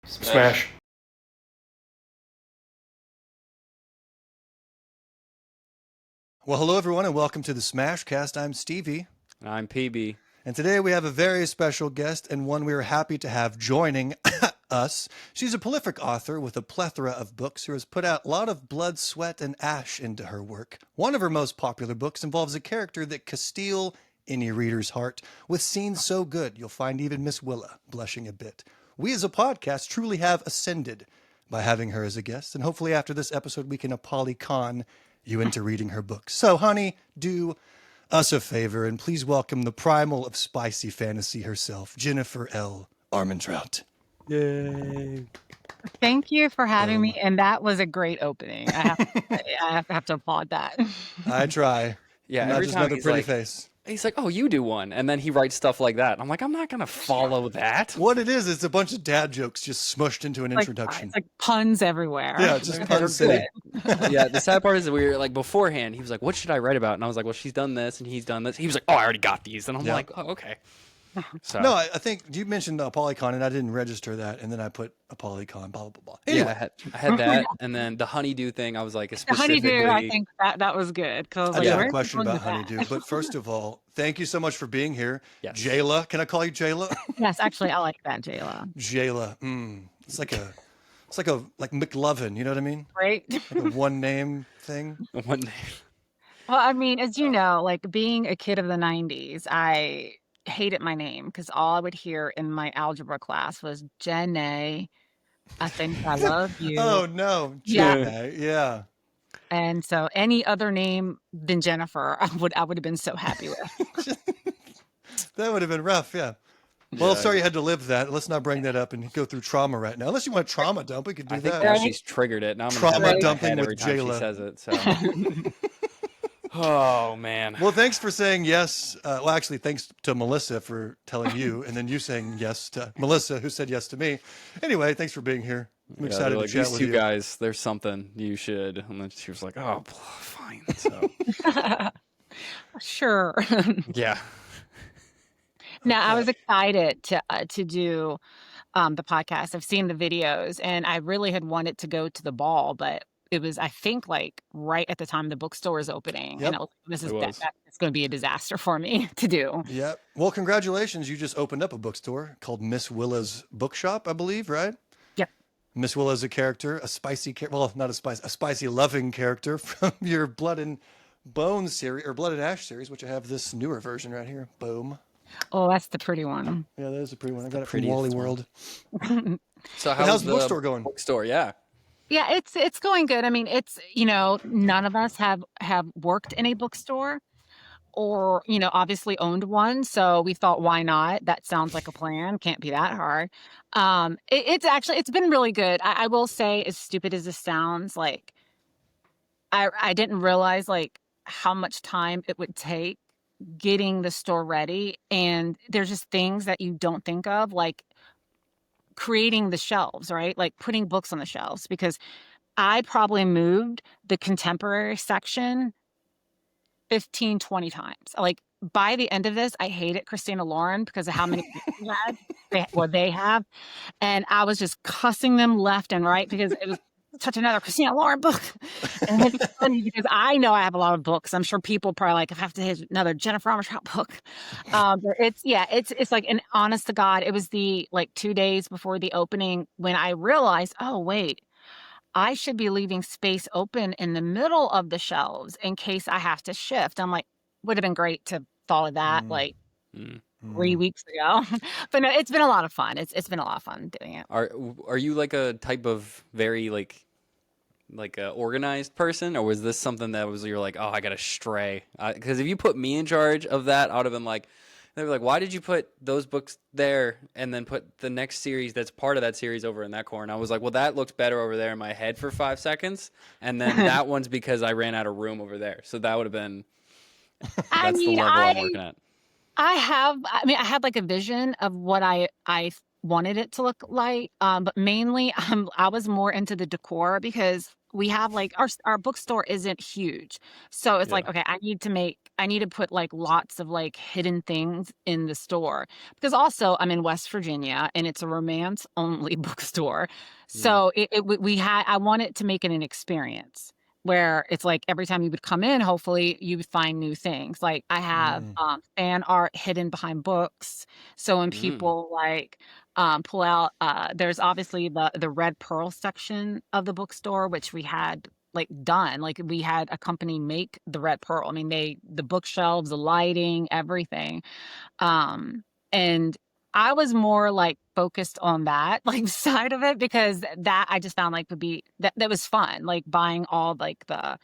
Smash. Well, hello everyone, and welcome to the SmashCast. I'm Stevie. And I'm PB. And today we have a very special guest, and one we are happy to have joining us. She's a prolific author with a plethora of books who has put out a lot of blood, sweat, and ash into her work. One of her most popular books involves a character that can steal any reader's heart with scenes so good you'll find even Miss Willa blushing a bit. We as a podcast truly have ascended by having her as a guest, and hopefully after this episode we can Apolly-con you into reading her books. So, honey, do us a favor and please welcome the primal of spicy fantasy herself, Jennifer Armentrout. Yay. Thank you for having me, and that was a great opening. I have to applaud that. I try. Yeah, Not every just time another he's pretty like, face. He's like, oh, you do one. And then he writes stuff like that. And I'm like, I'm not going to follow that. What it is, it's a bunch of dad jokes just smushed into an introduction. It's like puns everywhere. Yeah, it's just pun city. Yeah, the sad part is that we were like, beforehand, he was like, what should I write about? And I was like, well, she's done this and he's done this. He was like, oh, I already got these. And I'm like, oh, okay. So. No, I think you mentioned Apolly-con, and I didn't register that, and then I put Apolly-con, blah, blah, blah. Anyway. Yeah, I had that. And then the honeydew thing, I was like, The honeydew, I think that was good. I have a question about honeydew, but first of all, thank you so much for being here. Yes. Jayla, can I call you Jayla? Yes, actually, I like that, Jayla. Jayla, it's like McLovin, you know what I mean? Right? Like a one name thing. One name. Well, I mean, as you know, like being a kid of the 90s, I hated my name because all I would hear in my algebra class was Jenny. I think I love you. Oh no, Yeah. Yeah. And so any other name than Jennifer, I would have been so happy with. That would have been rough, yeah. Well, sorry you had to live that. Let's not bring that up and go through trauma right now. Unless you want trauma dump, we could do I think that. now she's triggered it. Now I'm Trauma gonna have dumping every with time Jayla. she says it. So. Oh man. Well, thanks for saying yes. Well, actually, thanks to Melissa for telling you, and then you saying yes to Melissa, who said yes to me. Anyway, thanks for being here. I'm excited to chat these with two you. guys, there's something you should. And then she was like, oh, fine. So. Sure. Yeah. Now, I was excited to do the podcast. I've seen the videos, and I really had wanted to go to the ball, but it was, I think, like right at the time the bookstore is opening, Yep. and it's going to be a disaster for me to do. Yep. Well, congratulations. You just opened up a bookstore called Miss Willa's Bookshop, I believe, right? Yep. Miss Willa is a character, a spicy loving character from your Blood and Bone series, or Blood and Ash series, which I have this newer version right here. Boom. Oh, that's the pretty one. Yeah, that is a pretty one. I got it from Wally World. So how's the bookstore going? Bookstore, yeah. Yeah, it's going good. I mean, it's, none of us have worked in a bookstore or, obviously owned one. So we thought, why not? That sounds like a plan. Can't be that hard. It's been really good. I will say, as stupid as this sounds, like I didn't realize like how much time it would take getting the store ready. And there's just things that you don't think of, like creating the shelves, right? Like putting books on the shelves, because I probably moved the contemporary section 15, 20 times. Like by the end of this, I hated Christina Lauren because of how many people they have. And I was just cussing them left and right because it was such another Christina Lauren book. And it's funny because I know I have a lot of books. I'm sure people probably like, I have to have another Jennifer Armentrout book. But it's like, an honest to God, it was the like 2 days before the opening when I realized, oh, wait, I should be leaving space open in the middle of the shelves in case I have to shift. I'm like, would have been great to thought of that 3 weeks ago. But no, it's been a lot of fun. It's been a lot of fun doing it. Are you like a type of very like a organized person, or was this something that was you're like, oh, I gotta stray? Because if you put me in charge of that, I would have been like, they were like, why did you put those books there and then put the next series that's part of that series over in that corner? I was like, well, that looks better over there in my head for 5 seconds, and then that one's because I ran out of room over there. So that would have been the level I'm working at. I had like a vision of what I wanted it to look like, but mainly I was more into the decor because we have like our bookstore isn't huge, so it's like, okay, I I need to put like lots of like hidden things in the store because also I'm in West Virginia and it's a romance only bookstore. Mm. So I wanted to make it an experience where it's like every time you would come in, hopefully you would find new things. Like I have Mm. fan art hidden behind books. So when Mm. people like pull out, there's obviously the red pearl section of the bookstore, which we had like done. Like we had a company make the red pearl. I mean, the bookshelves, the lighting, everything. And I was more like focused on that like side of it because that I just found like would be that was fun. Like buying all like the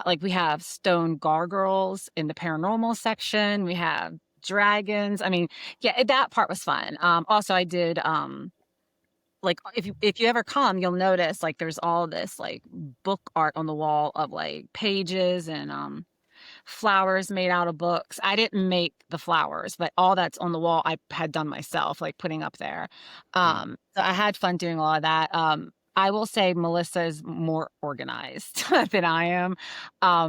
like we have stone gargoyles in the paranormal section. We have dragons. I mean, yeah, that part was fun. Also I did like if you ever come, you'll notice like there's all this like book art on the wall of like pages and flowers made out of books. I didn't make the flowers, but all that's on the wall I had done myself, like putting up there. Mm. So I had fun doing all of that. I will say Melissa is more organized than I am,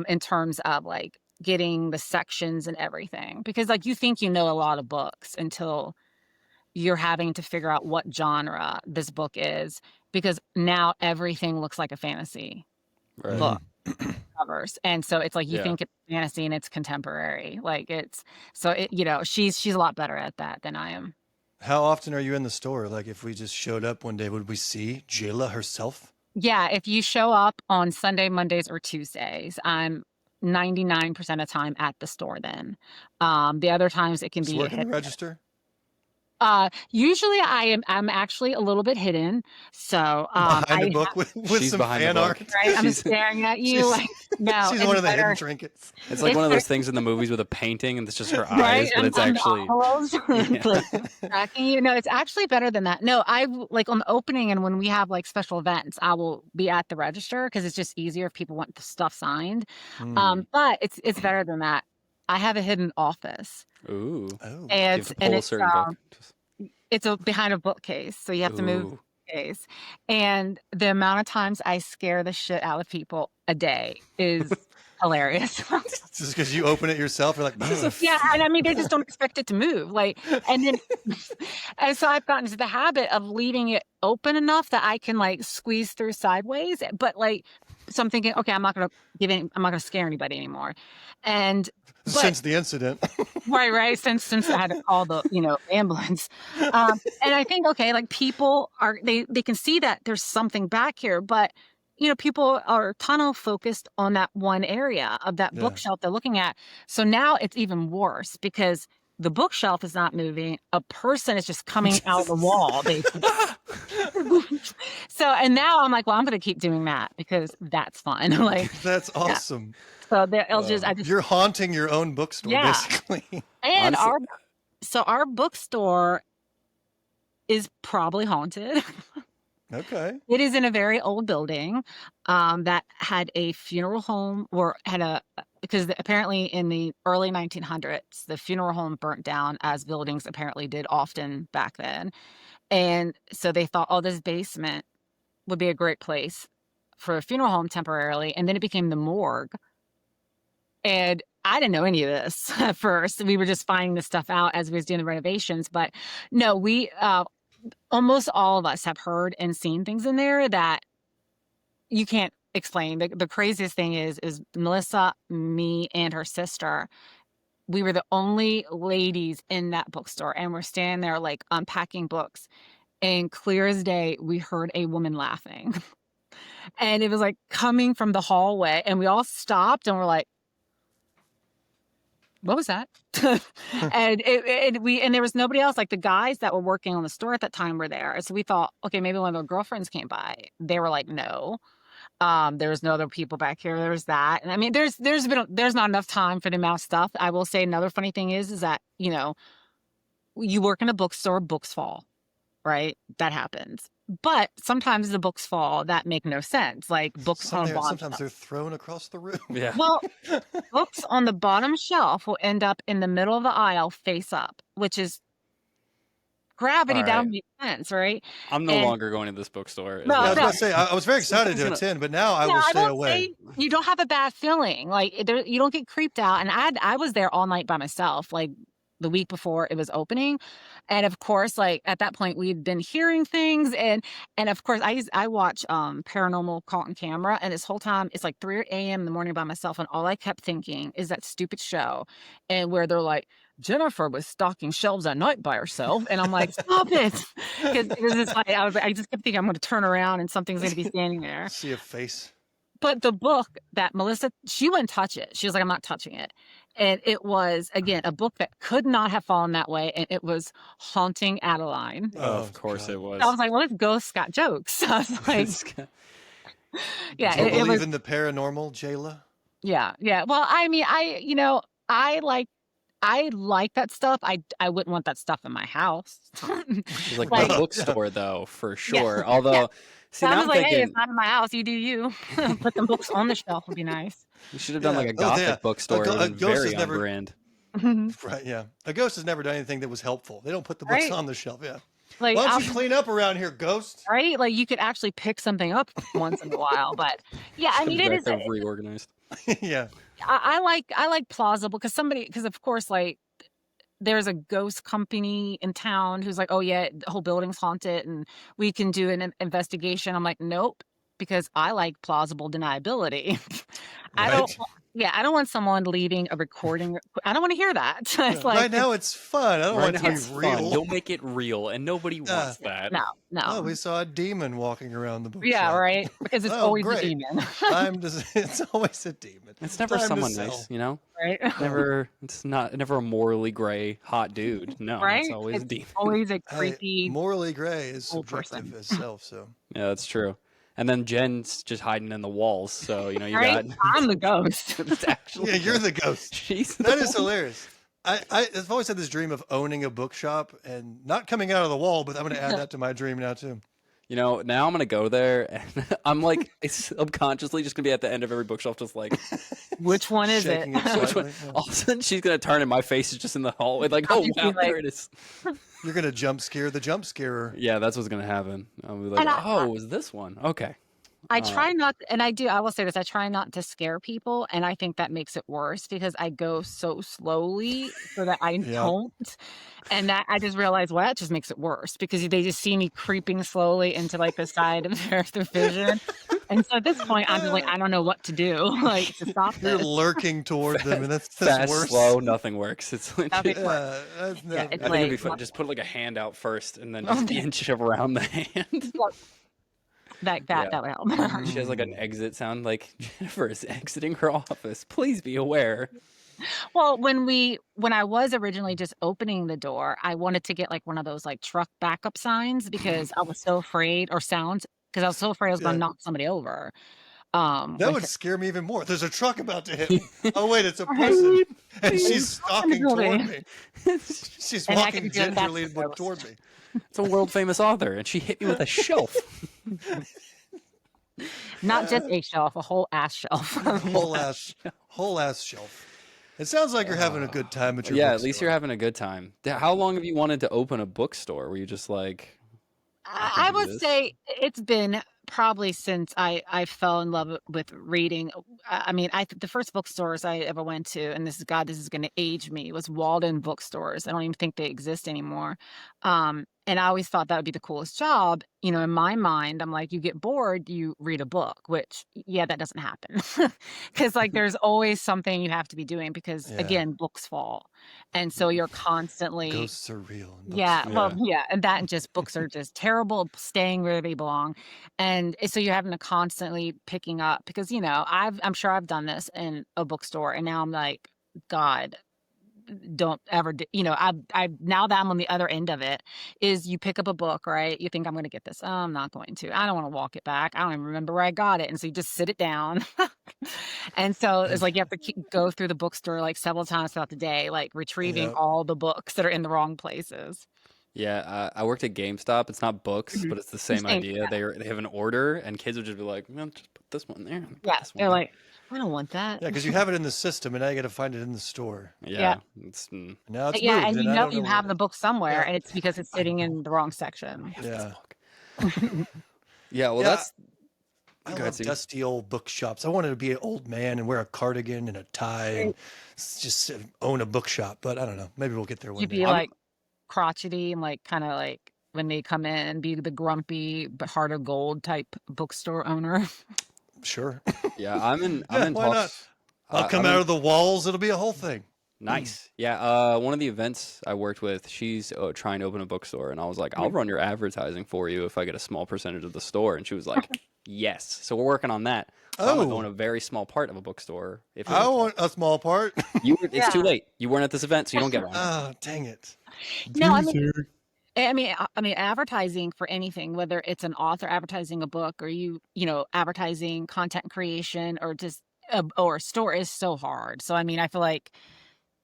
in terms of like getting the sections and everything. Because like you think you know a lot of books until you're having to figure out what genre this book is, because now everything looks like a fantasy Right. book covers. And so it's like you Yeah. think it's fantasy and it's contemporary. Like it's so it, you know, she's a lot better at that than I am. How often are you in the store? Like, if we just showed up one day, would we see Jayla herself? Yeah, if you show up on Sunday, Mondays, or Tuesdays, I'm 99% of the time at the store then. The other times it can Just be a working the hit. register? Usually I'm actually a little bit hidden. So Behind a I book with She's some behind the fan book. art? right, I'm She's staring at you She's, like no, she's it's one of the hidden better. trinkets. It's like It's one of better, those things in the movies with a painting and it's just her right? eyes, but it's I'm the actually eyeballs yeah. like tracking you. No, it's actually better than that. No, I like on the opening and when we have like special events, I will be at the register because it's just easier if people want the stuff signed. Hmm. But it's better than that. I have a hidden office, Ooh. Oh. So you have to and pull a certain book. it's behind a bookcase, so you have to move Ooh. the case. And the amount of times I scare the shit out of people a day is hilarious. Just because you open it yourself, you're like, This is a "Ugh." Yeah, and I mean, they just don't expect it to move, like, and then and so I've gotten into the habit of leaving it open enough that I can, like, squeeze through sideways, but, like so I'm thinking, "Okay, I'm not gonna scare anybody anymore." And but Since the incident. right, since I had to call the, ambulance. And I think, okay, like, people they can see that there's something back here, but, people are tunnel focused on that one area of that Yeah. bookshelf they're looking at. So now it's even worse because the bookshelf is not moving. A person is just coming out of the wall, basically. So, and now I'm like, well, I'm gonna keep doing that because that's fun. Like, That's yeah. awesome. So I just You're haunting your own bookstore, yeah. basically. And Honestly, our bookstore is probably haunted. Okay. It is in a very old building that had a funeral home or because apparently in the early 1900s, the funeral home burnt down as buildings apparently did often back then. And so they thought, oh, this basement would be a great place for a funeral home temporarily. And then it became the morgue. And I didn't know any of this at first. We were just finding this stuff out as we was doing the renovations. But no, we almost all of us have heard and seen things in there that you can't explain. The craziest thing is Melissa, me, and her sister. We were the only ladies in that bookstore, and we're standing there like unpacking books. And clear as day, we heard a woman laughing, and it was like coming from the hallway, and we all stopped and we're like, what was that? And there was nobody else. Like the guys that were working on the store at that time were there. So we thought, okay, maybe one of their girlfriends came by. They were like, no. There was no other people back here. There was that. And I mean, there's not enough time for the amount of stuff. I will say another funny thing is that, you work in a bookstore, books fall, right? That happens. But sometimes the books fall that make no sense, like books on a bottom Sometimes shelf. they're thrown across the room. yeah. Well, books on the bottom shelf will end up in the middle of the aisle face up, which is gravity All down right. the fence, right? I'm no And longer going to this bookstore. Is No, Yeah, I what was I'm no. about to say, I was very excited Something's to gonna- attend, but now I Yeah, will I stay don't away. say you don't have a bad feeling. Like you don't get creeped out. And I was there all night by myself, like the week before it was opening. And of course, like at that point we'd been hearing things and of course I watch Paranormal Caught on Camera, and this whole time it's like 3 a.m. in the morning by myself, and all I kept thinking is that stupid show and where they're like Jennifer was stocking shelves at night by herself, and I'm like, stop it, because it was just like I just kept thinking I'm going to turn around and something's going to be standing there. See a face. But the book that Melissa, she wouldn't touch it. She was like, I'm not touching it. And it was, again, a book that could not have fallen that way. And it was Haunting Adeline. Oh, of course God. it was. I was like, well, this ghost got jokes. I was like, yeah, Do you it was, believe in the paranormal, Jayla? yeah, yeah. Well, I mean, I like that stuff. I wouldn't want that stuff in my house. It's like Like, the Yeah. bookstore, though, for yeah, sure. yeah. Although, see, So I now was I'm like, hey, it's thinking not in my house. You do you. Put them books on the shelf would be nice. you should have done like Yeah. a Oh, gothic yeah. bookstore. It would A have been ghost very has on never. brand. Right, yeah. A ghost has never done anything that was helpful. They don't put the books Right? on the shelf, yeah. Like, Why don't you clean up around here, ghost? right? Like you could actually pick something up once in a while. But yeah, I Should mean, be it back is. there reorganized. Yeah. I like plausible because of course like there's a ghost company in town who's like, oh yeah, the whole building's haunted and we can do an investigation. I'm like, nope, because I like plausible deniability. I don't. Right. Yeah, I don't want someone leaving a recording. I don't want to hear that. It's Yeah. like Right now it's fun. I don't Right want it now to it's be fun. real. You'll make it real, and nobody wants that. no, Oh, no. we saw a demon walking around the Yeah, bookshop. right. Because it's Oh, always a great. demon, It's always a demon. It's never Time to someone sell. nice, you know. right? Never. It's never a morally gray hot dude. No, it's Right? always a It's demon. always a Hey, creepy morally gray is old subjective person. as self, so. Yeah, that's true. And then Jen's just hiding in the walls, so you Right? got. I'm the ghost. It's actually. Yeah, you're the ghost. She's That the is hilarious. I've always had this dream of owning a bookshop and not coming out of the wall, but I'm going to add that to my dream now too. You know, now I'm gonna go there, and I'm like subconsciously just gonna be at the end of every bookshelf, just like Which one is it? Shaking it which one? slightly. Yeah. All of a sudden she's gonna turn, and my face is just in the hallway, like, I'll oh just be wow, like- there it is. You're going to jump scare the jump scarer. Yeah, that's what's gonna happen. I'll be like, And oh, it was this one? Okay. I try not, and I will say this, I try not to scare people, and I think that makes it worse because I go so slowly so that I Yeah. don't. And that I just realized, well, that just makes it worse because they just see me creeping slowly into like the side of their vision. And so at this point, I'm just like, I don't know what to do, like to stop You're this. lurking toward them, and that's Fast, worse. slow, nothing works. It's legit. Nothing Yeah, works. that's Yeah, not- it's I think it'd be like- fun. Just put like a hand out first, and then Oh, just yeah. inch around the hand. That Yeah. that would help. She has like an exit sound, like Jennifer is exiting her office. Please be aware. Well, when I was originally just opening the door, I wanted to get like one of those like truck backup signs because I was so afraid, or sounds, because I was so afraid I was going Yeah. to knock somebody over. That with would it. scare me even more. There's a truck about to hit me. Oh wait, it's a person, and she's stalking toward building. me. She's And I walking can feel that's gingerly the ghost. toward me. It's a world famous author, and she hit me with a shelf. Not just a shelf, a whole ass shelf. Whole ass shelf. It sounds like you're having a good time at your Yeah, at least bookstore. you're having a good time. How long have you wanted to open a bookstore? Were you just like, I do would this. say it's been probably since I fell in love with reading. I mean, the first bookstores I ever went to, and this is going to age me, was Walden bookstores. I don't even think they exist anymore. And I always thought that would be the coolest job. You know, in my mind, I'm like, you get bored, you read a book, which, yeah, that doesn't happen. Because, like, there's always something you have to be doing because, Yeah. again, books fall. And so you're constantly. Ghosts are real. and books Yeah, are- well, yeah, and that and just books are just terrible, staying where they belong, and so you're having to constantly picking up because I'm sure I've done this in a bookstore, and now I'm like, God, don't ever, I now that I'm on the other end of it, is you pick up a book, right? You think I'm going to get this, oh, I'm not going to. I don't want to walk it back. I don't even remember where I got it, and so you just sit it down, and so it's like you have to go through the bookstore like several times throughout the day, like retrieving Yep. all the books that are in the wrong places. Yeah, I worked at GameStop. It's not books, Mhm. but it's the same Same, idea. They have an order, and kids would just be like, "Man, just put this one there, and put yeah. this one They're there." like, I don't want that. Yeah, because you have it in the system, and now you got to find it in the store. Yeah. Yeah, it's Now it's Yeah, moved, and and I don't know you where have it the is. book somewhere, Yeah, and it's because it's I sitting know in the wrong I section. have this yeah, book. Yeah, well, yeah. that's I go ahead, love Steve. dusty old bookshops. I wanted to be an old man and wear a cardigan and a tie and just own a bookshop. But I don't know. Maybe we'll get there one You'd day. be I'm like crotchety and like kind of like when they come in and be the grumpy but heart of gold type bookstore owner. Sure. yeah, I'm Yeah, in why not? talks. I'll come I'm out in of the walls. It'll be a whole thing. nice. Yeah, one of the events I worked with, she's trying to open a bookstore, and I was like, "I'll Mhm. run your advertising for you if I get a small percentage of the store." And she was like, "Yes." So we're working on that. So I'm gonna own Oh, a very small part of a bookstore if you're I okay. want a small part. It's too Yeah. late. You weren't at this event, so you don't get one. Oh, dang it. No, I mean, advertising for anything, whether it's an author advertising a book or advertising content creation or just or a store is so hard. So I mean, I feel like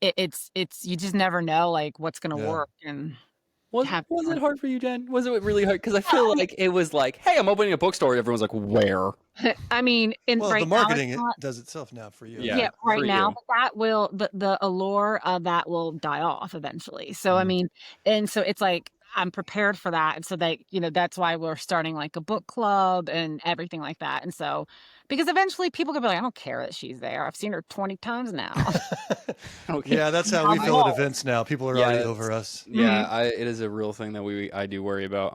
it's you just never know like what's gonna Yeah. work and Was have was it different. hard for you, Jen? Was it really hard? Because I Yeah, feel like it was like, "Hey, I'm opening a bookstore." Everyone's like, "Where?" I mean, in Well, the right now it's marketing it not. does itself now for you, I Yeah, Yeah, think. for right now, you. but that will the allure of that will die off eventually. So, I Mm. mean, and so it's like I'm prepared for that. And so that's why we're starting like a book club and everything like that. And so, because eventually people could be like, I don't care that she's there. I've seen her 20 times now. Okay. Yeah, that's how we I'm I feel at lost. events now. People are already yeah, over us. yeah, Mhm. it is a real thing that I do worry about.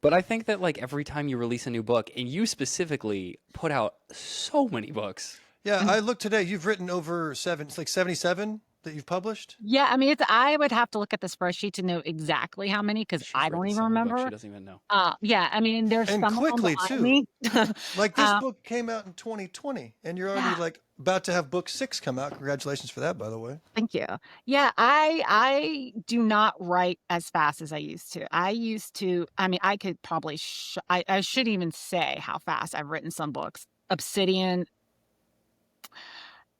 But I think that like every time you release a new book, and you specifically put out so many books. Yeah, I looked today. You've written over it's like 77 that you've published. Yeah, I mean, I would have to look at the spreadsheet to know exactly how many because She's I don't written even so many books, she remember. doesn't even know. Yeah, I mean, there's And some of them quickly behind too. me. Like this uh, book came out in 2020 and you're already yeah. like about to have book 6 come out. Congratulations for that, by the way. Thank you. Yeah, I do not write as fast as I used to. I mean, I could probably I should even say how fast I've written some books. Obsidian,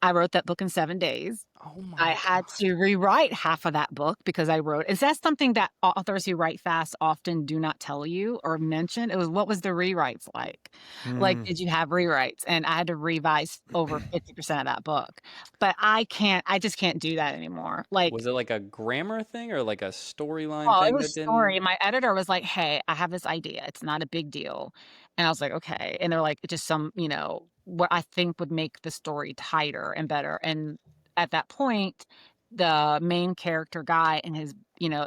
I wrote that book in 7 days. Oh I my had god. to rewrite half of that book because I wrote is that something that authors who write fast often do not tell you or mention? It was what was the rewrites like? Like, Mm. did you have rewrites? And I had to revise over 50% of that book. But I just can't do that anymore. Like, Was it like a grammar thing or like a storyline oh, it thing was that didn't story. My editor was like, "Hey, I have this idea. It's not a big deal." And I was like, "Okay." And they're like, "Just some, what I think would make the story tighter and better." And at that point, the main character guy and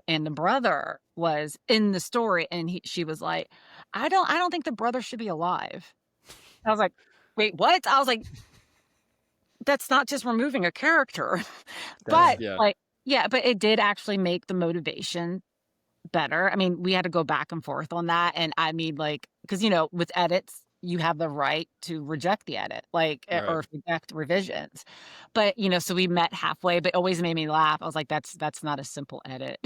and the brother was in the story and she was like, "I don't think the brother should be alive." I was like, "Wait, what?" I was like, "That's not just removing a character." that's Yeah. But yeah. like, yeah, but it did actually make the motivation better. I mean, we had to go back and forth on that, and I mean, like, because with edits, you have the right to reject the edit, like, Right. or reject revisions. But so we met halfway, but it always made me laugh. I was like, "That's not a simple edit.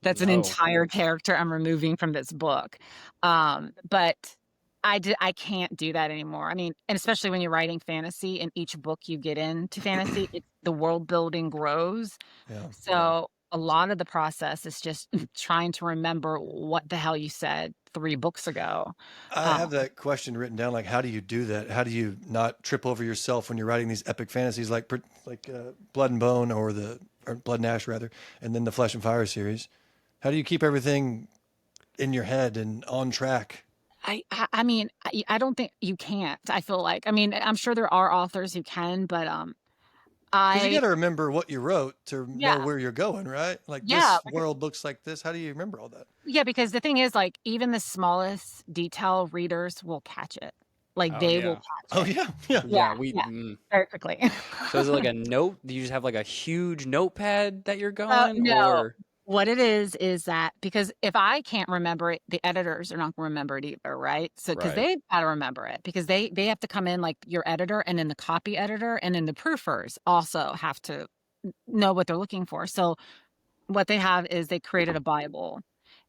That's an No. entire character I'm removing from this book." But I can't do that anymore. I mean, and especially when you're writing fantasy, and each book you get into fantasy, the world building grows. Yeah. So a lot of the process is just trying to remember what the hell you said 3 books ago. I Uh, have that question written down. Like, how do you do that? How do you not trip over yourself when you're writing these epic fantasies like Blood and Bone or Blood and Ash rather, and then the Flesh and Fire series? How do you keep everything in your head and on track? I mean, I don't think you can't. I feel like, I mean, I'm sure there are authors who can, but Because you got I to remember what you wrote to know yeah, where you're going, right? Like yeah, this world looks like this. How do you remember all that? yeah, because the thing is, like, even the smallest detail readers will catch it. Like, Oh they will yeah. Oh catch it. yeah, yeah. Yeah, Yeah, yeah, very quickly. so is it like a note? Do you just have like a huge notepad that you're going No. or What it is that because if I can't remember it, the editors are not gonna remember it either, right? So because right. they've gotta remember it because they have to come in like your editor and then the copy editor and then the proofers also have to know what they're looking for. So what they have is they created a Bible.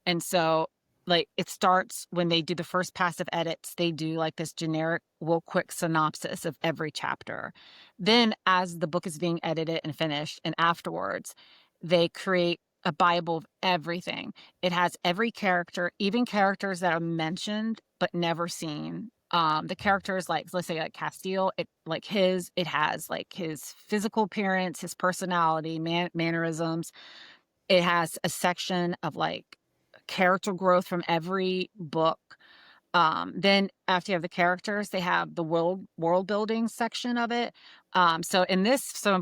And so like it starts when they do the first pass of edits, they do like this generic, real quick synopsis of every chapter. Then as the book is being edited and finished, and afterwards, they create a Bible of everything. It has every character, even characters that are mentioned but never seen. The characters, like, let's say like Castile, it has like his physical appearance, his personality, mannerisms. It has a section of like character growth from every book. Then after you have the characters, they have the world building section of it. So in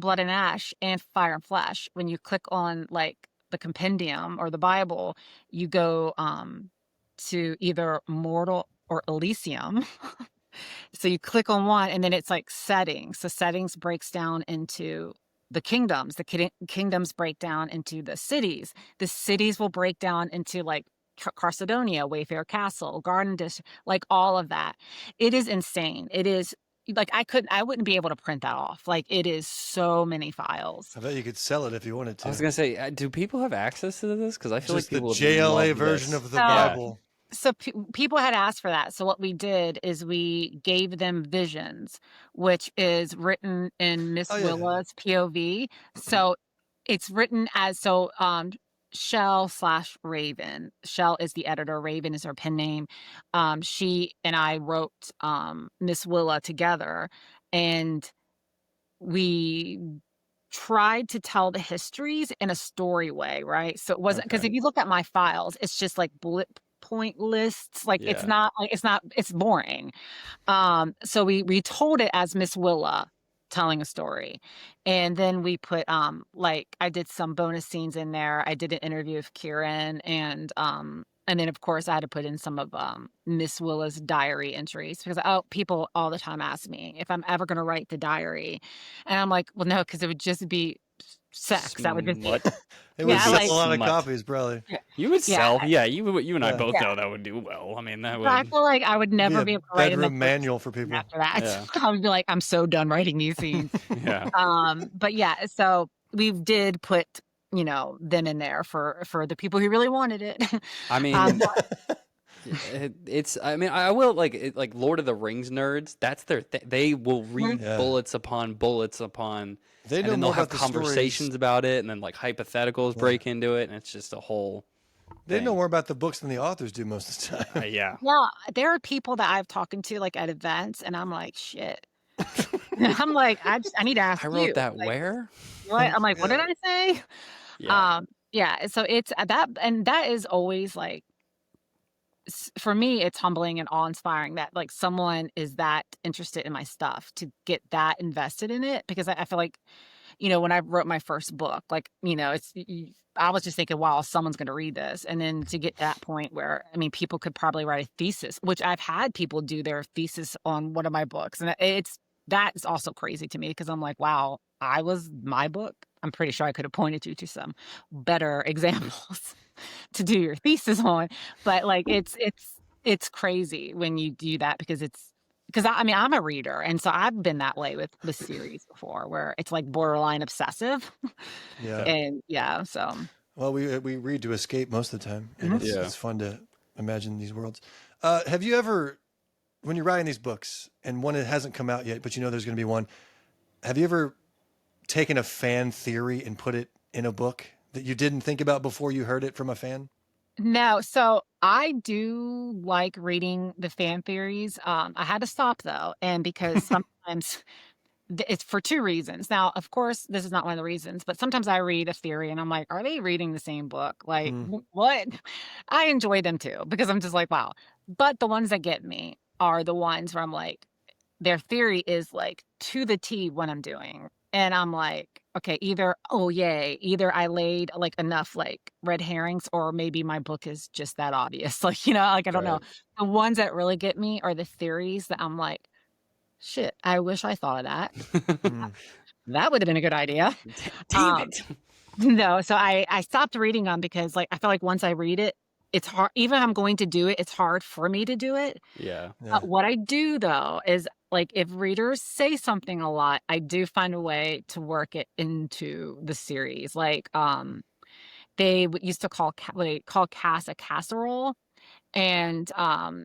Blood and Ash and Fire and Flesh, when you click on like the compendium or the Bible, you go to either Mortal or Elysium. So you click on one, and then it's like settings. So settings breaks down into the kingdoms. The kingdoms break down into the cities. The cities will break down into like Carcedonia, Wayfair Castle, Garden District, like all of that. It is insane. It is like I wouldn't be able to print that off. Like it is so many files. I bet you could sell it if you wanted to. I was gonna say, do people have access to this? Because I feel Just like people the would JLA love version this. of the Bible. So people had asked for that. So what we did is we gave them visions, which is written in Miss Willa's POV. So it's written as Shell/Raven. Shell is the editor. Raven is her pen name. She and I wrote Miss Willa together, and we tried to tell the histories in a story way, right? So it wasn't, because if you look at my files, it's just like bullet point lists. Like it's not it's boring. So we told it as Miss Willa telling a story. And then we put like I did some bonus scenes in there. I did an interview with Kieran, and then of course I had to put in some of Miss Willa's diary entries, because people all the time ask me if I'm ever going to write the diary, and I'm like, well, no, because it would just be sex. That would just Smut. It would sell like- a lot of Smut. copies, probably. You would sell, you and I Yeah. both know that would do well. I mean, that So I would. feel like I would never be Be a able to write in the bedroom manual for people. after that. Yeah. I would be like, I'm so done writing these scenes. Yeah. But yeah, so we did put, them in there for the people who really wanted it. I mean, it's. I mean, I will like Lord of the Rings nerds. That's their. They will read Yeah. bullets upon bullets upon. They and know then more they'll have about the conversations stories. about it, and then like hypotheticals break into it, and it's just a whole. They thing. know more about the books than the authors do most of the time. Yeah. Well, there are people that I've talked to like at events, and I'm like, shit. I'm like, I need to ask I you. wrote that like, where? what? I'm like, what did I say? Yeah. Yeah. So it's that, and that is always like, for me, it's humbling and awe-inspiring that like someone is that interested in my stuff to get that invested in it, because I feel like, when I wrote my first book, like, I was just thinking, wow, someone's going to read this. And then to get to that point where, I mean, people could probably write a thesis, which I've had people do their thesis on one of my books. And that is also crazy to me, because I'm like, wow, my book. I'm pretty sure I could have pointed you to some better examples to do your thesis on. But like, it's crazy when you do that, because I mean, I'm a reader, and so I've been that way with the series before, where it's like borderline obsessive. Yeah. And yeah, so Well, we read to escape most of the time, and Yeah. it's fun to imagine these worlds. Have you ever, when you're writing these books, and one that hasn't come out yet, but there's going to be one, have you ever taken a fan theory and put it in a book that you didn't think about before you heard it from a fan? no, so I do like reading the fan theories. I had to stop though, and because sometimes it's for two reasons. Now, of course, this is not one of the reasons, but sometimes I read a theory and I'm like, are they reading the same book? Like, what? I enjoy them too, because I'm just like, wow. But the ones that get me are the ones where I'm like, their theory is like to the T what I'm doing. And I'm like, okay, either I laid like enough like red herrings, or maybe my book is just that obvious. Like, like, I don't know. The ones that really get me are the theories that I'm like, shit, I wish I thought of that. That would have been a good idea. Damn it. No, so I stopped reading them, because like I feel like once I read it, it's hard. Even if I'm going to do it, it's hard for me to do it. Yeah. What I do though is, like, if readers say something a lot, I do find a way to work it into the series. Like, they used to call what they call Cass a casserole, and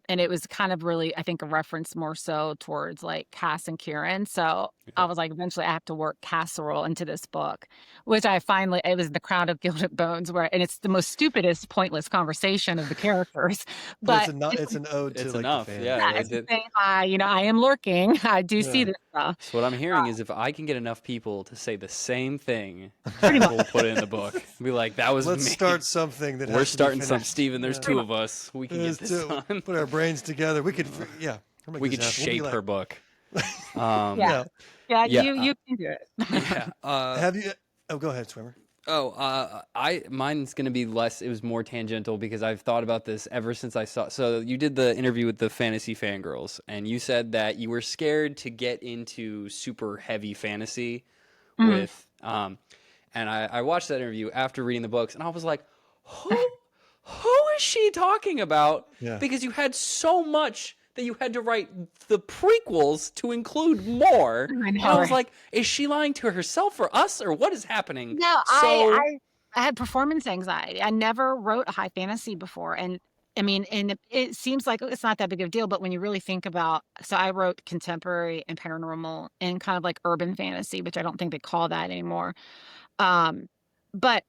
it was kind of really, I think, a reference more so towards like Cass and Kieran. So I was like, eventually I have to work casserole into this book, which I finally, it was The Crown of Gilded Bones, where, and it's the most stupidest, pointless conversation of the characters, But but it's an ode to It's like enough. the fans. Yeah, yeah, they it's did. saying, I am lurking. I do see Yeah. this stuff. So what I'm hearing is if I can get enough people to say the same thing, Pretty much. we'll put it in the book. Be like, that was Let's me. start something that We're has to be starting some, finished. Steven. There's Yeah. two of us. We can There's get this two. done. Put our brains together. We could, yeah. we'll make We this could happen. We'll be shape like- her book. Yeah. Yeah. Yeah, Yeah, you can do it. Yeah. Have you? Oh, go ahead, Swimmer. Mine's gonna be less. It was more tangential because I've thought about this ever since I saw. So you did the interview with the Fantasy Fangirls, and you said that you were scared to get into super heavy fantasy with. And I watched that interview after reading the books, and I was like, who is she talking about? Yeah. Because you had so much that you had to write the prequels to include more. I And know, I was right? like, is she lying to herself or us, or what is happening? No, So- I had performance anxiety. I never wrote a high fantasy before, and I mean, and it seems like it's not that big of a deal, but when you really think about, so I wrote contemporary and paranormal and kind of like urban fantasy, which I don't think they call that anymore. But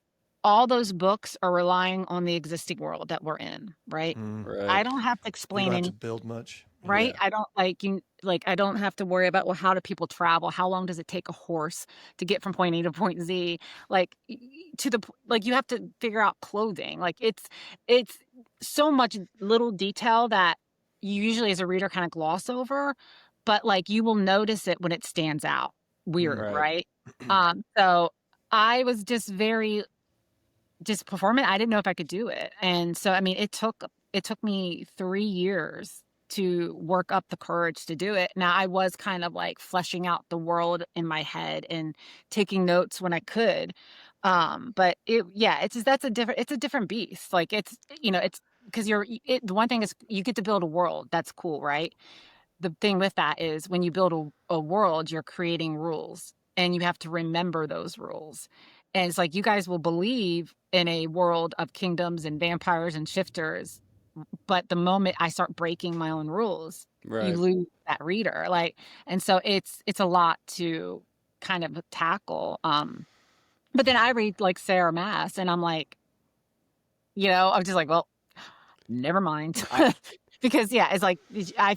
all those books are relying on the existing world that we're in, right? Right. I don't have to You explain don't have to anything. build much. Right? Yeah. I don't I don't have to worry about, well, how do people travel? How long does it take a horse to get from point A to point Z? Like you have to figure out clothing. Like it's so much little detail that you usually as a reader kind of gloss over, but like you will notice it when it stands out. Weird, Right. right? So I was just very just performing. I didn't know if I could do it. And so I mean it took me 3 years to work up the courage to do it. Now I was kind of like fleshing out the world in my head and taking notes when I could. But it's just it's a different beast. Like it's it's because the one thing is you get to build a world. That's cool, right? The thing with that is when you build a world, you're creating rules and you have to remember those rules. And it's like you guys will believe in a world of kingdoms and vampires and shifters, but the moment I start breaking my own rules, Right. you lose that reader. Like, and so it's a lot to kind of tackle. But then I read like Sarah Maas and I'm like, I'm just like, well, never mind. Because it's like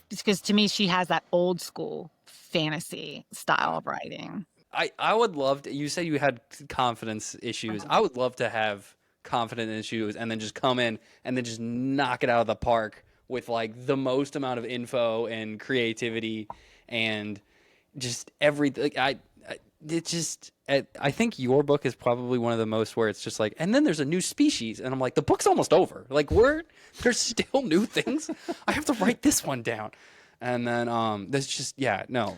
because to me she has that old school fantasy style of writing. I would love to. You said you had confidence issues. I would love to have confidence issues and then just come in and then just knock it out of the park with like the most amount of info and creativity and just everything. I think your book is probably one of the most where it's just like, and then there's a new species, and I'm like, the book's almost over. Like there's still new things. I have to write this one down, and then there's just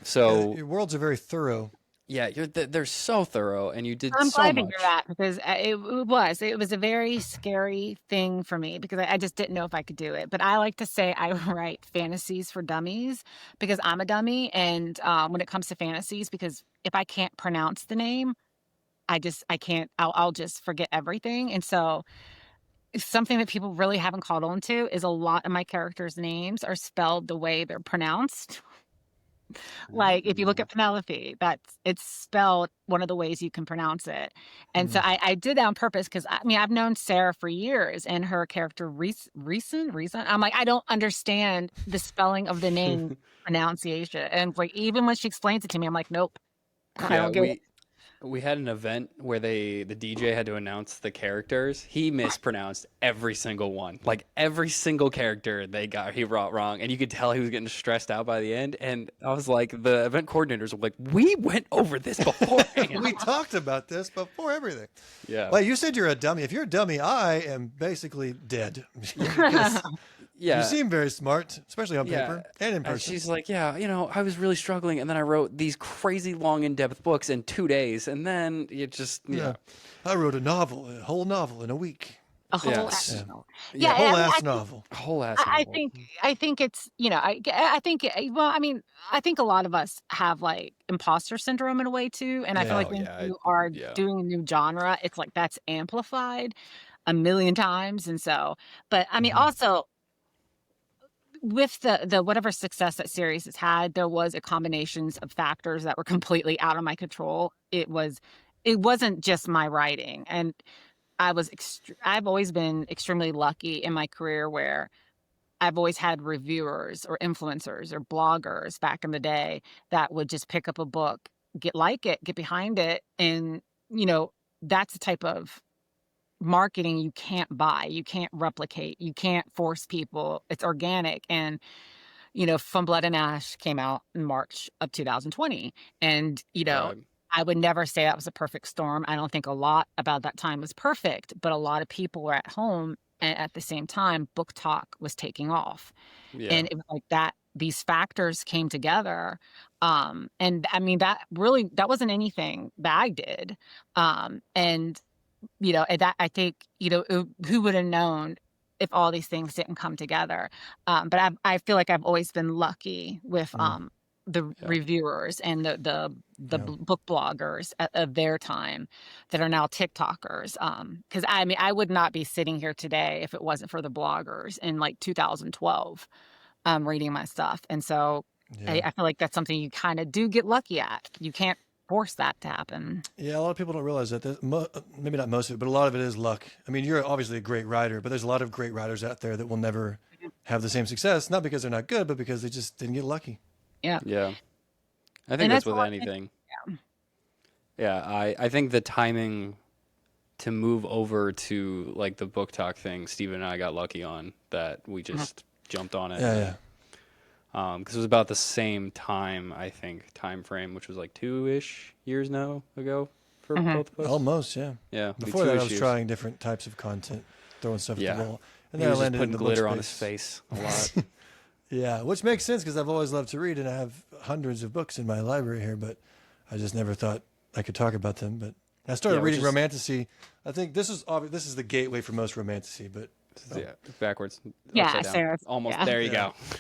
So Your worlds are very thorough. yeah, they're so thorough, and you did I'm so glad to much. hear that because it was a very scary thing for me because I just didn't know if I could do it. But I like to say I write fantasies for dummies because I'm a dummy, and when it comes to fantasies, because if I can't pronounce the name, I can't. I'll just forget everything, and so something that people really haven't caught on to is a lot of my characters' names are spelled the way they're pronounced. Like if you look at Penelope, it's spelled one of the ways you can pronounce it. And so I did that on purpose because I mean I've known Sarah for years and her character recent. I'm like, I don't understand the spelling of the name pronunciation. And like even when she explains it to me, I'm like, nope. I don't get it. We had an event where the DJ had to announce the characters. He mispronounced every single one. Like every single character he wrote wrong. And you could tell he was getting stressed out by the end. And I was like, the event coordinators were like, we went over this beforehand. We talked about this before everything. Yeah. Well, you said you're a dummy. If you're a dummy, I am basically dead. Because Yeah. you seem very smart, especially on Yeah. paper and in And person. she's like, yeah, I was really struggling. And then I wrote these crazy long, in-depth books in 2 days. And then it just, Yeah. I wrote a whole novel in a week. A whole Yeah. ass Yeah. novel. Yeah, Yeah, whole I mean, ass novel. a whole ass I novel. think it's I think well I mean I think a lot of us have like imposter syndrome in a way too, and I feel Yeah. like Oh, when yeah, you are yeah. doing a new genre, it's like that's amplified a million times, and so but I mean also with the whatever success that series has had, there was a combinations of factors that were completely out of my control. It wasn't just my writing, and I've always been extremely lucky in my career where I've always had reviewers or influencers or bloggers back in the day that would just pick up a book, get behind it, and that's the type of marketing you can't buy, you can't replicate, you can't force people. It's organic. And From Blood and Ash came out in March of 2020. And, Right. I would never say that was a perfect storm. I don't think a lot about that time was perfect, but a lot of people were at home. And at the same time, book talk was taking off. Yeah. And it was like that, these factors came together. And I mean, that wasn't anything that I did. And and that I think, who would have known if all these things didn't come together? But I feel like I've always been lucky with the Yeah. reviewers and the book bloggers of their time that are now TikTokers. Because I mean, I would not be sitting here today if it wasn't for the bloggers in like 2012 reading my stuff. And so Yeah. I feel like that's something you kind of do get lucky at. You can't force that to happen. Yeah, a lot of people don't realize that. Maybe not most of it, but a lot of it is luck. I mean, you're obviously a great writer, but there's a lot of great writers out there that will never have the same success, not because they're not good, but because they just didn't get lucky. Yeah. I think And that's that's with all anything. Yeah, I think the timing to move over to like the book talk thing, Steven and I got lucky on that. We just jumped on it. Yeah. Because it was about the same time, I think, time frame, which was like 2-ish years now ago for both of us. Almost, yeah. Yeah. like Before that, I 2-ish was trying. trying different types of content, throwing stuff at Yeah. the wall. And He then I was just landed in putting the glitter book on his space. face a lot. Yeah, which makes sense because I've always loved to read and I have hundreds of books in my library here, but I just never thought I could talk about them. But I started Yeah, which reading is- romantasy. I think this is the gateway for most romantasy, but Yeah, backwards. Yeah, upside down. Sarah, Almost. yeah. There you Yeah. go.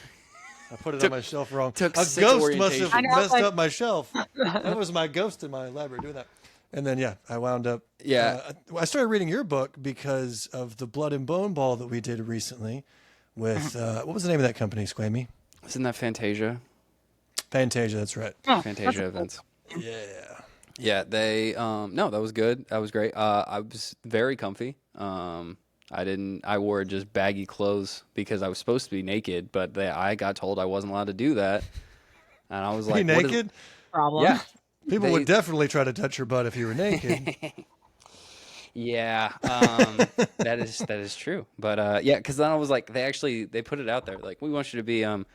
I put it on my shelf wrong. took A sick ghost must have orientation. I know, messed like- up my shelf. That was my ghost in my library doing that. And then, I wound up. Yeah. I started reading your book because of the Blood and Bone Ball that we did recently with, what was the name of that company, Squammy? Isn't that Fantasia? Fantasia, that's right. Oh, Fantasia events. Yeah. Yeah, they no, that was good. That was great. I was very comfy. I wore just baggy clothes because I was supposed to be naked, but I got told I wasn't allowed to do that. And I was Be like, what is- naked? problem. Yeah. People would definitely try to touch your butt if you were naked. Yeah, that is true. But yeah, because then I was like, they put it out there, like we want you to be oh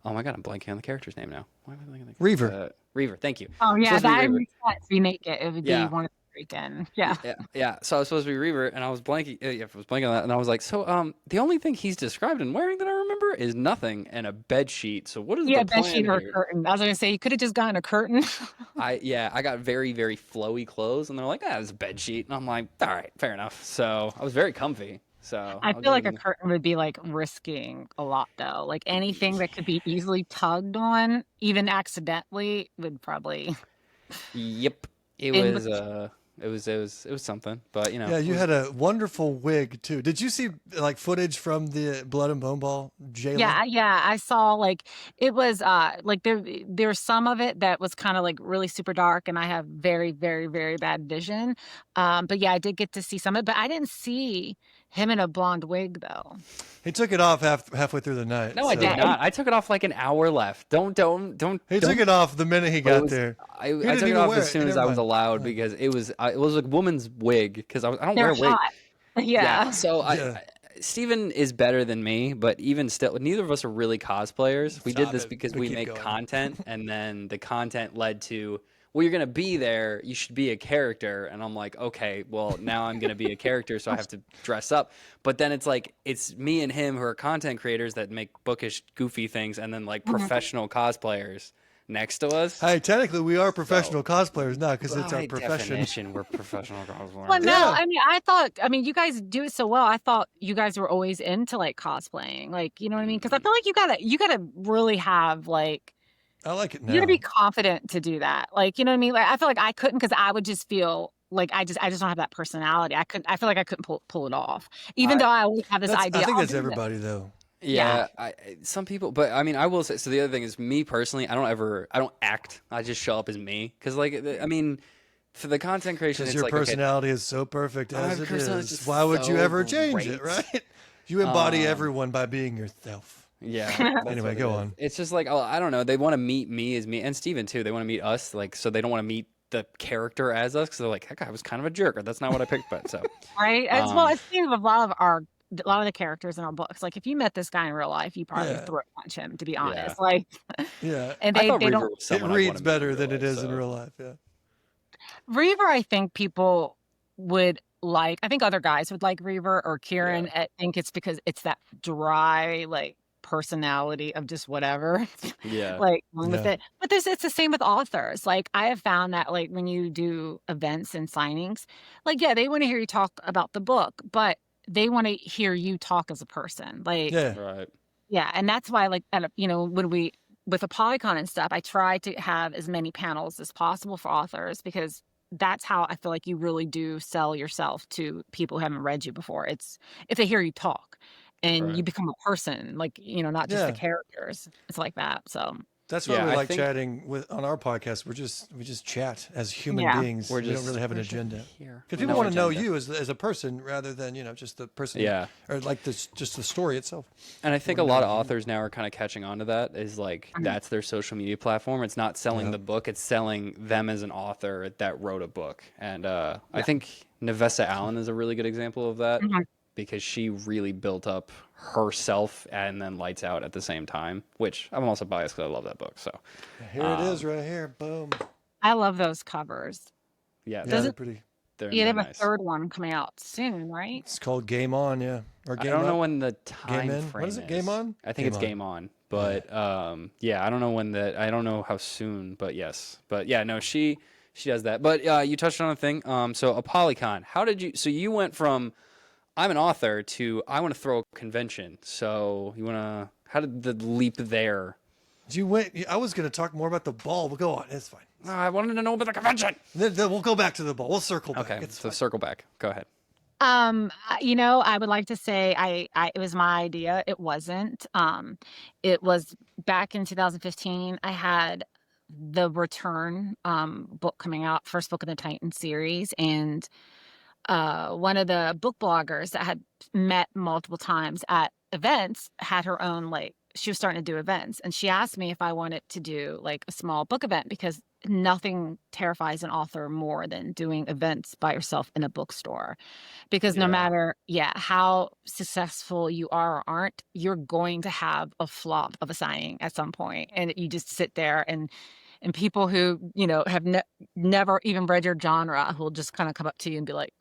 my god, I'm blanking on the character's name now. Why am I blanking on the Reaver. Reaver, thank you. Oh yeah, Supposed to be that Reaver. makes sense. Be naked. It would Yeah. be one of the weekend. Yeah. Yeah. So I was supposed to be Reaver, and I was blanking. Yeah, I was blanking on that, and I was like, so the only thing he's described and wearing that I remember is nothing and a bed sheet. So what is Yeah, the plan bed sheet or a here? curtain. I was gonna say you could have just gotten a curtain. I got very, very flowy clothes, and they're like, it's a bed sheet, and I'm like, all right, fair enough. So I was very comfy. So I I'll feel like a give him- curtain would be like risking a lot though. Like anything that could be easily tugged on, even accidentally, would probably. Yep. It In was it was something, but Yeah, you had a wonderful wig too. Did you see like footage from the Blood and Bone Ball, Jayla? Yeah, I saw like it was like there's some of it that was kind of like really super dark, and I have very, very, very bad vision. But yeah, I did get to see some of it, but I didn't see him in a blonde wig though. He took it off halfway through the night. No, I so- did not. I took it off like an hour left. Don't. He took it off the minute he But it got was- there. I didn't took it even off wear as it. soon as Never I was mind. allowed because it was a woman's wig because I don't They're wear wigs. hot. Yeah. So Yeah. Steven is better than me, but even still, neither of us are really cosplayers. We did Stop this it, because but we keep make going. content, and then the content led to, well, you're going to be there. You should be a character. And I'm like, okay, well, now I'm going to be a character, so I have to dress up. But then it's like, it's me and him who are content creators that make bookish, goofy things, and then like professional cosplayers next to us. Hey, technically, we are professional cosplayers now because it's our By profession. definition, we're professional cosplayers. Well, no, Yeah. I mean, you guys do it so well. I thought you guys were always into like cosplaying, like, you know what I mean? Because I feel like you gotta really have like, I like it now. you gotta be confident to do that. Like, you know what I mean? Like, I feel like I couldn't because I would just feel like I just don't have that personality. I feel like I couldn't pull it off, even though I always have this idea. I think I'll that's do this. everybody though. Yeah, some people, but I mean, I will say. So the other thing is, me personally, I don't act. I just show up as me because, like, I mean, for the content creation, Because it's your like, okay, personality is so perfect my as it personality is is. just Why would you so ever change it, great. right? You embody everyone by being yourself. Yeah. That's Anyway, what it go is. on. It's just like, oh, I don't know. They want to meet me as me, and Steven too. They want to meet us, like, so they don't want to meet the character as us because they're like, that guy was kind of a jerk, or that's not what I picked. But so, Right? As well, um, it seems with a lot of the characters in our books. Like if you met this guy in real life, you probably would Yeah. throat punch him, to be yeah, honest. Like, Yeah. and I they thought they Reaver don't. was It someone I'd want reads to meet in better real than it life. is in So real life. Yeah. Reaver, I think people would like. I think other guys would like Reaver or yeah, Kieran. I think it's because it's that dry, like personality of just whatever, yeah, like going with Yeah. it. But it's the same with authors. Like I have found that like when you do events and signings, like yeah, they want to hear you talk about the book, but they want to hear you talk as a person. Like Yeah. right, yeah, and that's why like when we with a polycon and stuff, I try to have as many panels as possible for authors because that's how I feel like you really do sell yourself to people who haven't read you before. It's if they hear you talk and right. you become a person, like, not just the Yeah. characters. It's like that. So, That's why Yeah, we I like think chatting with on our podcast. We just chat as human yeah. beings. We don't really have an agenda. here. Because With people no want to know agenda. you as a person rather than just the person. Yeah. Or like this, just the story itself. And I think a Wanna lot know of you. authors now are kind of catching on to that. Is like Mhm. that's their social media platform. It's not selling Yeah. the book; it's selling them as an author that wrote a book. And I Yeah. think Nevessa Allen is a really good example of that Mhm. because she really built up herself and then Lights Out at the same time. Which I'm also biased because I love that book. So Here it is, right here. Boom. I love those covers. yeah, Yeah, Does they're it? pretty. they're Yeah, they they're have a nice. third one coming out soon, right? It's called Game On, yeah, or I Game don't know Up, when the Game time In. frame What is it? Game On? I think Game it's On. Game On, but yeah, I don't know when that. I don't know how soon, but yes, but yeah, no, she does that. But you touched on a thing. So a Polycon. How did you? So you went from I'm an author to I want to throw a convention. So you want to? How did the leap there? You went. I was going to talk more about the ball, but go on. It's fine. I wanted to know about the convention. Then we'll go back to the ball. We'll circle back. Okay, It's so fine. circle back. Go ahead. I would like to say it was my idea. It wasn't. It was back in 2015. I had the Return book coming out, first book in the Titan series, and one of the book bloggers that had met multiple times at events had her own like she was starting to do events, and she asked me if I wanted to do like a small book event because nothing terrifies an author more than doing events by yourself in a bookstore because no Yeah. matter how successful you are or aren't, you're going to have a flop of a signing at some point, and you just sit there and people who have never even read your genre will just kind of come up to you and be like,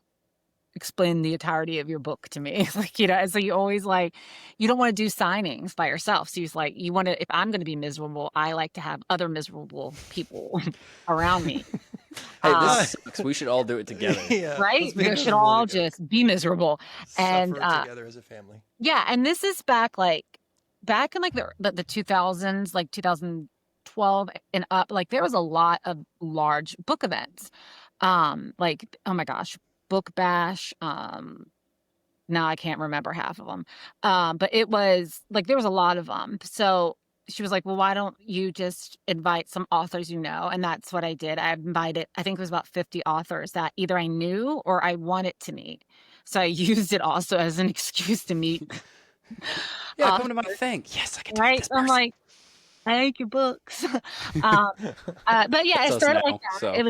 explain the entirety of your book to me. Like, so you always like, you don't want to do signings by yourself. So you want to, if I'm going to be miserable, I like to have other miserable people around me. Hey, Uh, this sucks. We should all do it together. Yeah. right? Let's be We should miserable all together. just be miserable. And Suffer together as a family. yeah, and this is back in like the 2000s, like 2012 and up. Like there was a lot of large book events. Like, oh my gosh, Book Bash. Now I can't remember half of them. But it was like there was a lot of them. So she was like, well, why don't you just invite some authors you know? And that's what I did. I invited, I think it was about 50 authors that either I knew or I wanted to meet. So I used it also as an excuse to meet. Yeah, come to my thing. Yes, I can take Right? this I'm person. like, I like your books. um, but yeah, it That's us started like now, that. so. It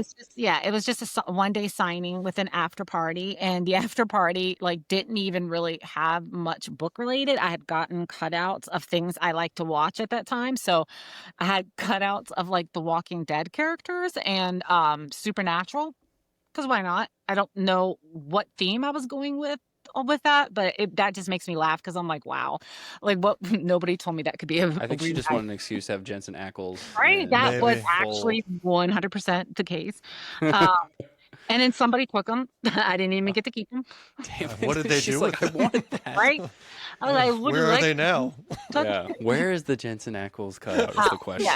was just a one day signing with an after party, and the after party like didn't even really have much book related. I had gotten cutouts of things I like to watch at that time, so I had cutouts of like the Walking Dead characters and Supernatural. Because why not? I don't know what theme I was going with that, but that just makes me laugh because I'm like, wow, like what? Nobody told me that could be a I think she reason just wanted an excuse to have Jensen Ackles. right? And That was Maybe. actually 100% the case. Um, and then somebody took them. I didn't even get to keep them. Damn What did they She's do like, with I wanted that. Right? I was like, would you Where are like they to now? touch Yeah. it? Where is the Jensen Ackles cutout is the question.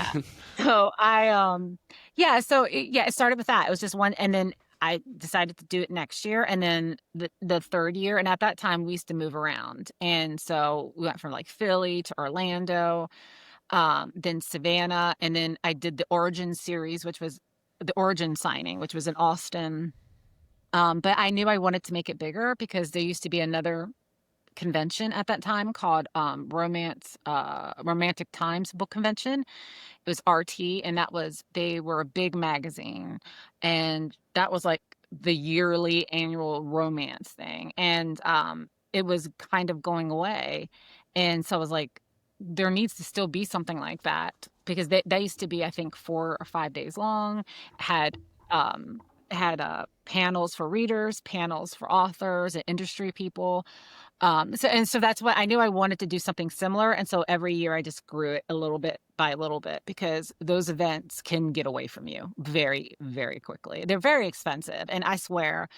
Yeah. So I, yeah, so it started with that. It was just one. And then I decided to do it next year. And then the third year, and at that time we used to move around. And so we went from like Philly to Orlando, then Savannah, and then I did the Origin series, which was the Origin signing, which was in Austin. But I knew I wanted to make it bigger because there used to be another convention at that time called Romantic Times Book Convention. It was RT, and they were a big magazine, and that was like the yearly annual romance thing. And it was kind of going away. And so I was like, there needs to still be something like that because they used to be, I think, 4 or 5 days long, had panels for readers, panels for authors and industry people. So that's what I knew I wanted to do something similar. And so every year I just grew it a little bit by a little bit because those events can get away from you very, very quickly. They're very expensive. And I swear,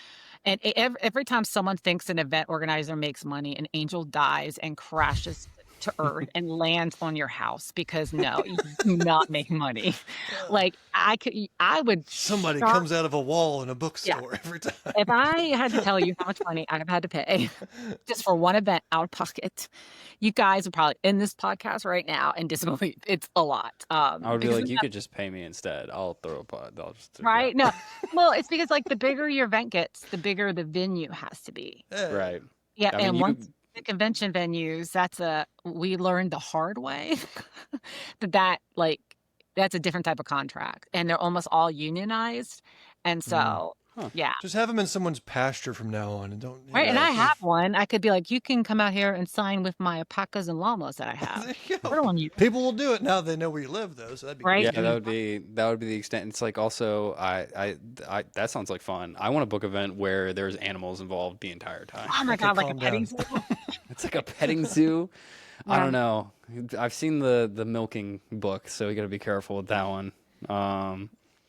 and every time someone thinks an event organizer makes money, an angel dies and crashes to earth and lands on your house because no, you do not make money. Like I would Somebody start, comes out of a wall in a yeah. bookstore every time. If I had to tell you how much money I've had to pay just for one event out of pocket, you guys are probably in this podcast right now in disbelief. It's a lot. I would be Because like, you could just pay me instead. I'll throw a pot. I'll just right? No. Well, it's because like the bigger your event gets, the bigger the venue has to be. Yeah. Right. Yeah, I mean, and you. once the convention venues, we learned the hard way that's a different type of contract, and they're almost all unionized, and so Huh. yeah. Just have them in someone's pasture from now on, and don't. Right, and I Yeah. have one. I could be like, you can come out here and sign with my alpacas and llamas that I There have. you Put go. them on you, People will do it now they know where you live, though. So that'd be right? Yeah, good. that would be the extent. It's like also I that sounds like fun. I want a book event where there's animals involved the entire time. Oh my Okay, God, like a calm petting down. zoo. It's like a petting zoo. I Yeah. don't know. I've seen the milking book, so you got to be careful with that one.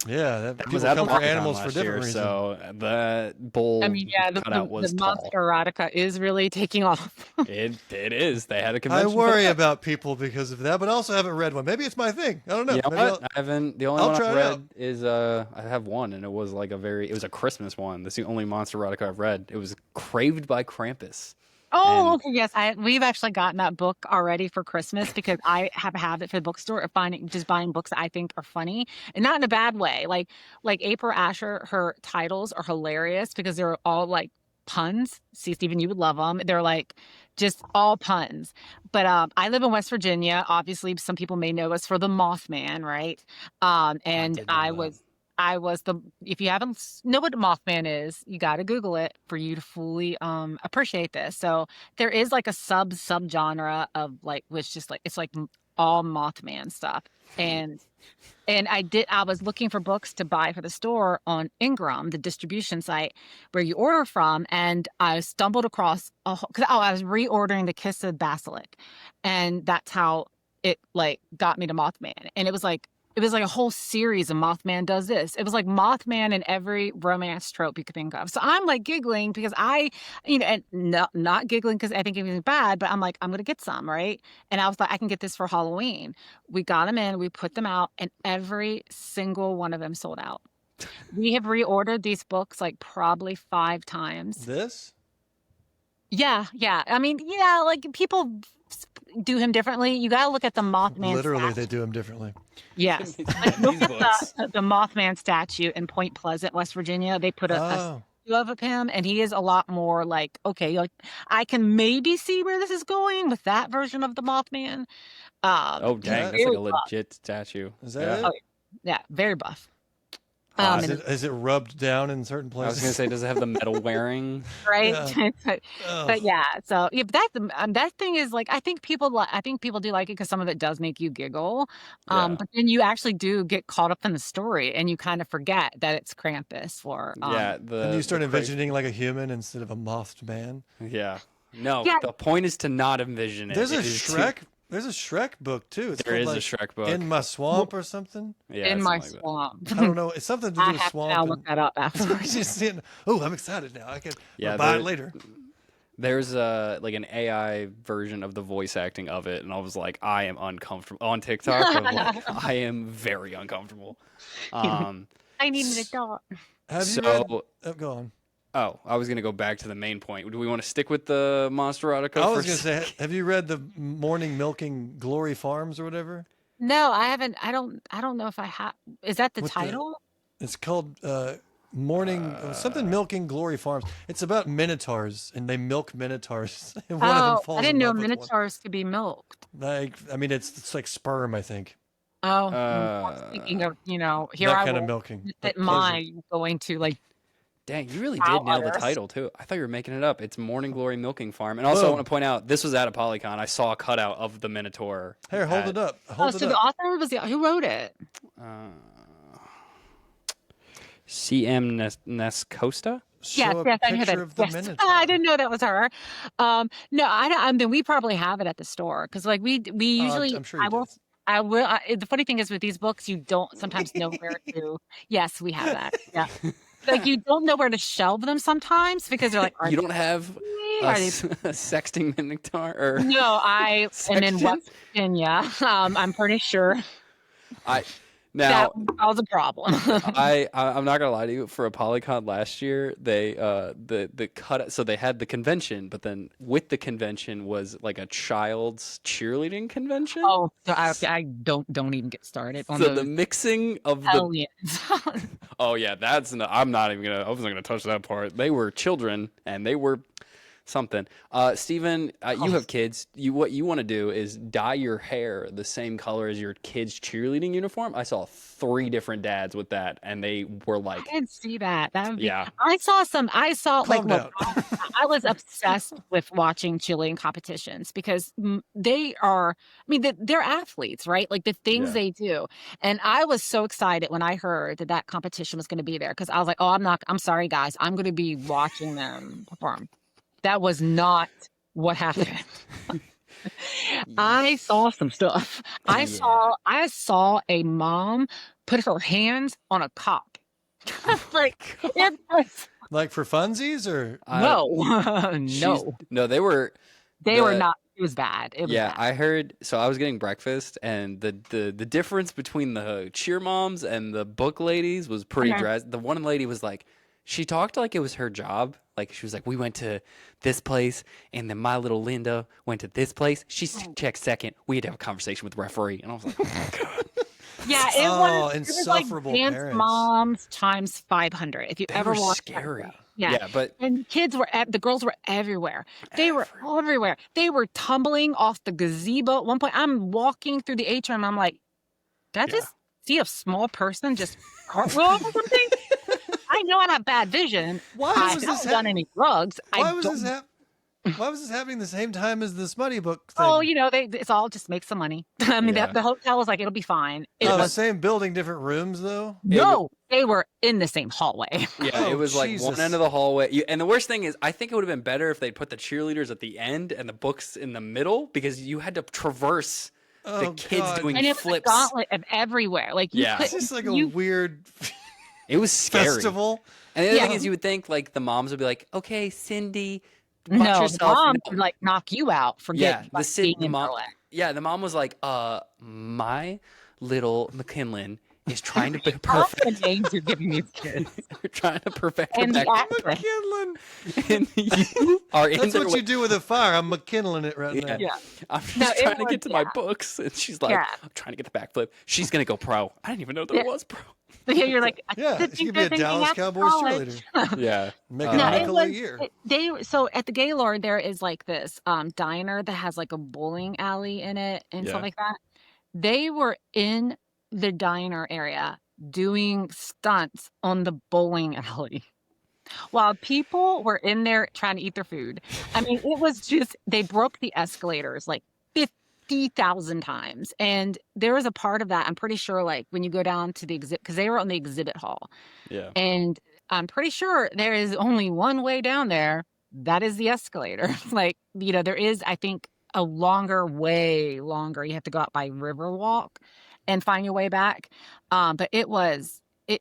Yeah, That people was at come for Comic-Con animals for last different year, reasons. so the bowl I mean, yeah, cutout was the tall. monster erotica is really taking off. It is. They had a I convention. for worry that. about people because of that, but I also haven't read one. Maybe it's my thing. I don't know. You know Maybe what? I haven't. The only I'll one try I've it out. read is I have one, and it was like it was a Christmas one. That's the only monster erotica I've read. It was Craved by Krampus. Oh, And okay, yes. We've actually gotten that book already for Christmas because I have a habit for the bookstore of just buying books that I think are funny and not in a bad way. Like April Asher, her titles are hilarious because they're all like puns. See, Stephen, you would love them. They're like just all puns. But I live in West Virginia. Obviously, some people may know us for the Mothman, right? And did know that. I was if you haven't know what a Mothman is, you got to Google it for you to fully appreciate this. So there is like a subgenre of like, which just like, it's like all Mothman stuff. And I was looking for books to buy for the store on Ingram, the distribution site where you order from. And I stumbled across I was reordering The Kiss of Basilic. And that's how it like got me to Mothman. And it was like a whole series of Mothman does this. It was like Mothman in every romance trope you could think of. So I'm like giggling because and not giggling because I think anything's bad, but I'm like, I'm going to get some, right? And I was like, I can get this for Halloween. We got them in, we put them out, and every single one of them sold out. We have reordered these books like probably 5 times. This? Yeah. I mean, yeah, like people do him differently. You got to look at the Mothman Literally, statue. they do them differently. Yes. These Look at books. the Mothman statue in Point Pleasant, West Virginia. They put a Oh, statue of him, and he is a lot more like, okay, like I can maybe see where this is going with that version of the Mothman. Oh He's dang, that's like very a buff. legit statue. is that Yeah. it? Oh, yeah, very buff. Is And it rubbed down in certain I was places? gonna say, does it have the metal wearing? right, Yeah. Oh. but yeah. So yeah, but that thing is like I think people do like it because some of it does make you giggle. Yeah. But then you actually do get caught up in the story, and you kind of forget that it's Krampus or Yeah. And you start the cra- envisioning like a human instead of a mothed man. Yeah. No, Yeah. the point is to not envision it. There's a It is to- Shrek. There's a Shrek book too. It's There called, is a like, Shrek book. In My Swamp or something. Yeah, in my something like that. swamp. I don't know. It's something to do I with have to now swamp. look that up afterwards. Oh, I'm excited now. I can Yeah, buy there- it later. There's like an AI version of the voice acting of it, and I was like, I am uncomfortable on TikTok. I'm like, I am very uncomfortable. I need an adult. Have you So, read? Oh, go on. oh, I was gonna go back to the main point. Do we want to stick with the Monster Erotica? I was going to say, have you read the Morning Milking Glory Farms or whatever? No, I haven't. I don't know if I have. Is that the With the title? It's called Morning something Milking Glory Farms. It's about minotaurs, and they milk minotaurs, and one of them Oh, I falls in didn't know love with one. minotaurs could be milked. Like, I mean, it's like sperm, I think. Oh, I was thinking Uh, of, here That I kind of will milking, at but pleasure. mine going to like Dang, you really cow did nail the udders. title too. I thought you were making it up. It's Morning Glory Milking Farm. And also, I Boom. want to point out this was at a Polycon. I saw a cutout of the Minotaur. Here, hold at, it up. Oh, Hold it so the up. author was who wrote it? Uh, C.M. Nescosta. Show a Yes, I knew picture that. of the Yes, minotaur. I didn't know that was her. No, I mean we probably have it at the store because like we usually I'm sure you do. I will. The funny thing is with these books, you don't sometimes know where to. Yes, we have that. Yeah, like you don't know where to shelve them sometimes because they're like, are You don't have they- a, are they a sexting Minotaur? Or No, I am in Section? West Virginia. I'm pretty sure I that now would cause a problem. I'm not gonna lie to you. For a Polycon last year, they the cut. So they had the convention, but then with the convention was like a child's cheerleading convention. Oh, so I don't even get started on So the those mixing of the aliens. oh yeah, that's not, I'm not even gonna I wasn't gonna touch that part. They were children and they were something. Steven, you have kids. What you want to do is dye your hair the same color as your kid's cheerleading uniform. I saw 3 different dads with that, and they were like, I didn't see that. That would be. yeah, I saw like Calm look, down. I was obsessed with watching cheerleading competitions because they are. I mean, they're athletes, right? Like the things Yeah. they do, and I was so excited when I heard that competition was going to be there because I was like, oh, I'm sorry, guys, I'm going to be watching them perform. That was not what happened. I saw some stuff. I saw a mom put her hands on a cop. Like it was Like for funsies or no, they were. they were the- not. It was bad. It was Yeah, bad. I heard. So I was getting breakfast, and the difference between the cheer moms and the book ladies was pretty Okay. drastic. The one lady was like, she talked like it was her job. Like she was like, we went to this place, and then my little Linda went to this place. She checked second. We had to have a conversation with the referee, and I was like, oh my god, Yeah, Oh, it was insufferable like dance parents. moms times 500. If you they ever were watched that scary. show. Yeah. But And the girls were everywhere. They were everywhere. They were tumbling off the gazebo. At one point, I'm walking through the atrium. I'm like, did I just see a small person just cartwheel over something? I know I have bad vision. Why I was haven't this done any drugs. Why was this happening the same time as the Smutty book thing? Oh, it's all just make some money. I mean, Yeah. the hotel was like, it'll be fine. It Oh, the was same building, different rooms though. no, they were in the same hallway. yeah, Oh, it was like one Jesus. end of the hallway. And the worst thing is, I think it would have been better if they'd put the cheerleaders at the end and the books in the middle, because you had to traverse the Oh, kids God. doing And it was a flips. gauntlet of everywhere. Like you Yeah. It's couldn't- just like a you- weird It was scary. festival. And the other Yeah. thing is, you would think like the moms would be like, "Okay, Cindy, watch no, the yourself." mom No. would like knock you out for Yeah, getting the like, Sid- being the in mom- their way. Yeah, the mom was like, my little McKinley is trying to be I love perfect. the names you're giving these kids. We're trying to perfect her And the back, accent. McKinley. and you are in That's their what way. you do with a fire. I'm McKinleying it right now. Yeah. I'm just No, it trying to was- get to my yeah. books, and she's like, Yeah. "I'm trying to get the backflip." She's gonna go pro. I didn't even know there Yeah. was pro. Yeah, you're like, I Yeah, didn't she think could be a they're thinking Dallas after Cowboys college. cheerleader. Yeah, Making No, a it nickel a was year. so at the Gaylord there is like this diner that has like a bowling alley in it and Yeah. stuff like that. They were in the diner area doing stunts on the bowling alley while people were in there trying to eat their food. I mean, it was just they broke the escalators like 50,000 times. And there was a part of that, I'm pretty sure, like when you go down to the exhibit, because they were on the exhibit hall. yeah. And I'm pretty sure there is only one way down there. That is the escalator. Like, there is, I think, a way longer. You have to go out by Riverwalk and find your way back. But it was a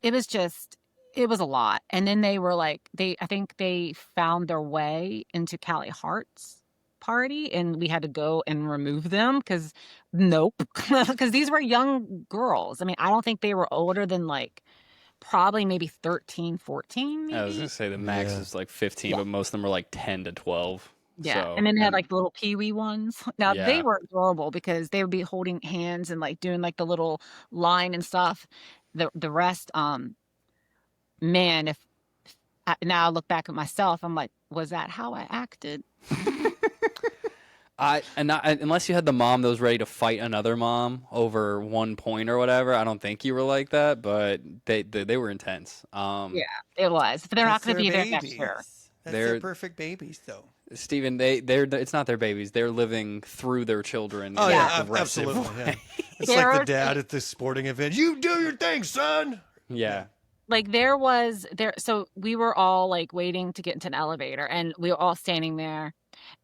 lot. And then they were like, I think they found their way into Callie Hart's party, and we had to go and remove them because these were young girls. I mean, I don't think they were older than like probably maybe 13, 14 I was maybe. gonna say the max Yeah. is like 15, Yeah. but most of them are like 10 to 12. Yeah, So, and then they had, and like, the little peewee ones. Now they yeah, were adorable because they would be holding hands and, like, doing, like, the little line and stuff. The rest, man, if now I look back at myself, I'm like, "Was that how I acted?" unless you had the mom that was ready to fight another mom over 1 point or whatever, I don't think you were like that. But they were intense. Yeah, it was. But they're not That's gonna their be there next year. babies. That's their They're perfect babies, though. Steven, it's not their babies. They're living through their children Oh in Yeah. a progressive absolutely. Yeah. way. It's like the There dad at the sporting event. You do your thing, son. Yeah. Like, so we were all, like, waiting to get into an elevator, and we were all standing there,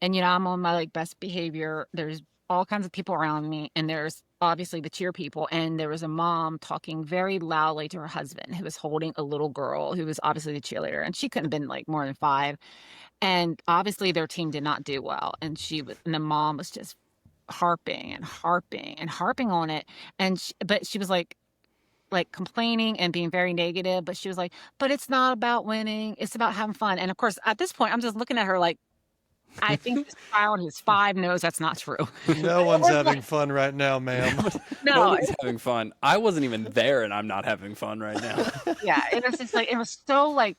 and, I'm on my, like, best behavior. There's all kinds of people around me, and there's obviously the cheer people, and there was a mom talking very loudly to her husband, who was holding a little girl who was obviously the cheerleader, and she couldn't have been, like, more than 5, and obviously their team did not do well, and the mom was just harping and harping and harping on it, but she was, like complaining and being very negative, but she was like, "But it's not about winning, it's about having fun." And of course, at this point, I'm just looking at her like, I think this child who's 5 knows that's not true. No one's having fun right now, ma'am. No No, one's having fun. I wasn't even there, and I'm not having fun right now. yeah, it was just like, it was so like,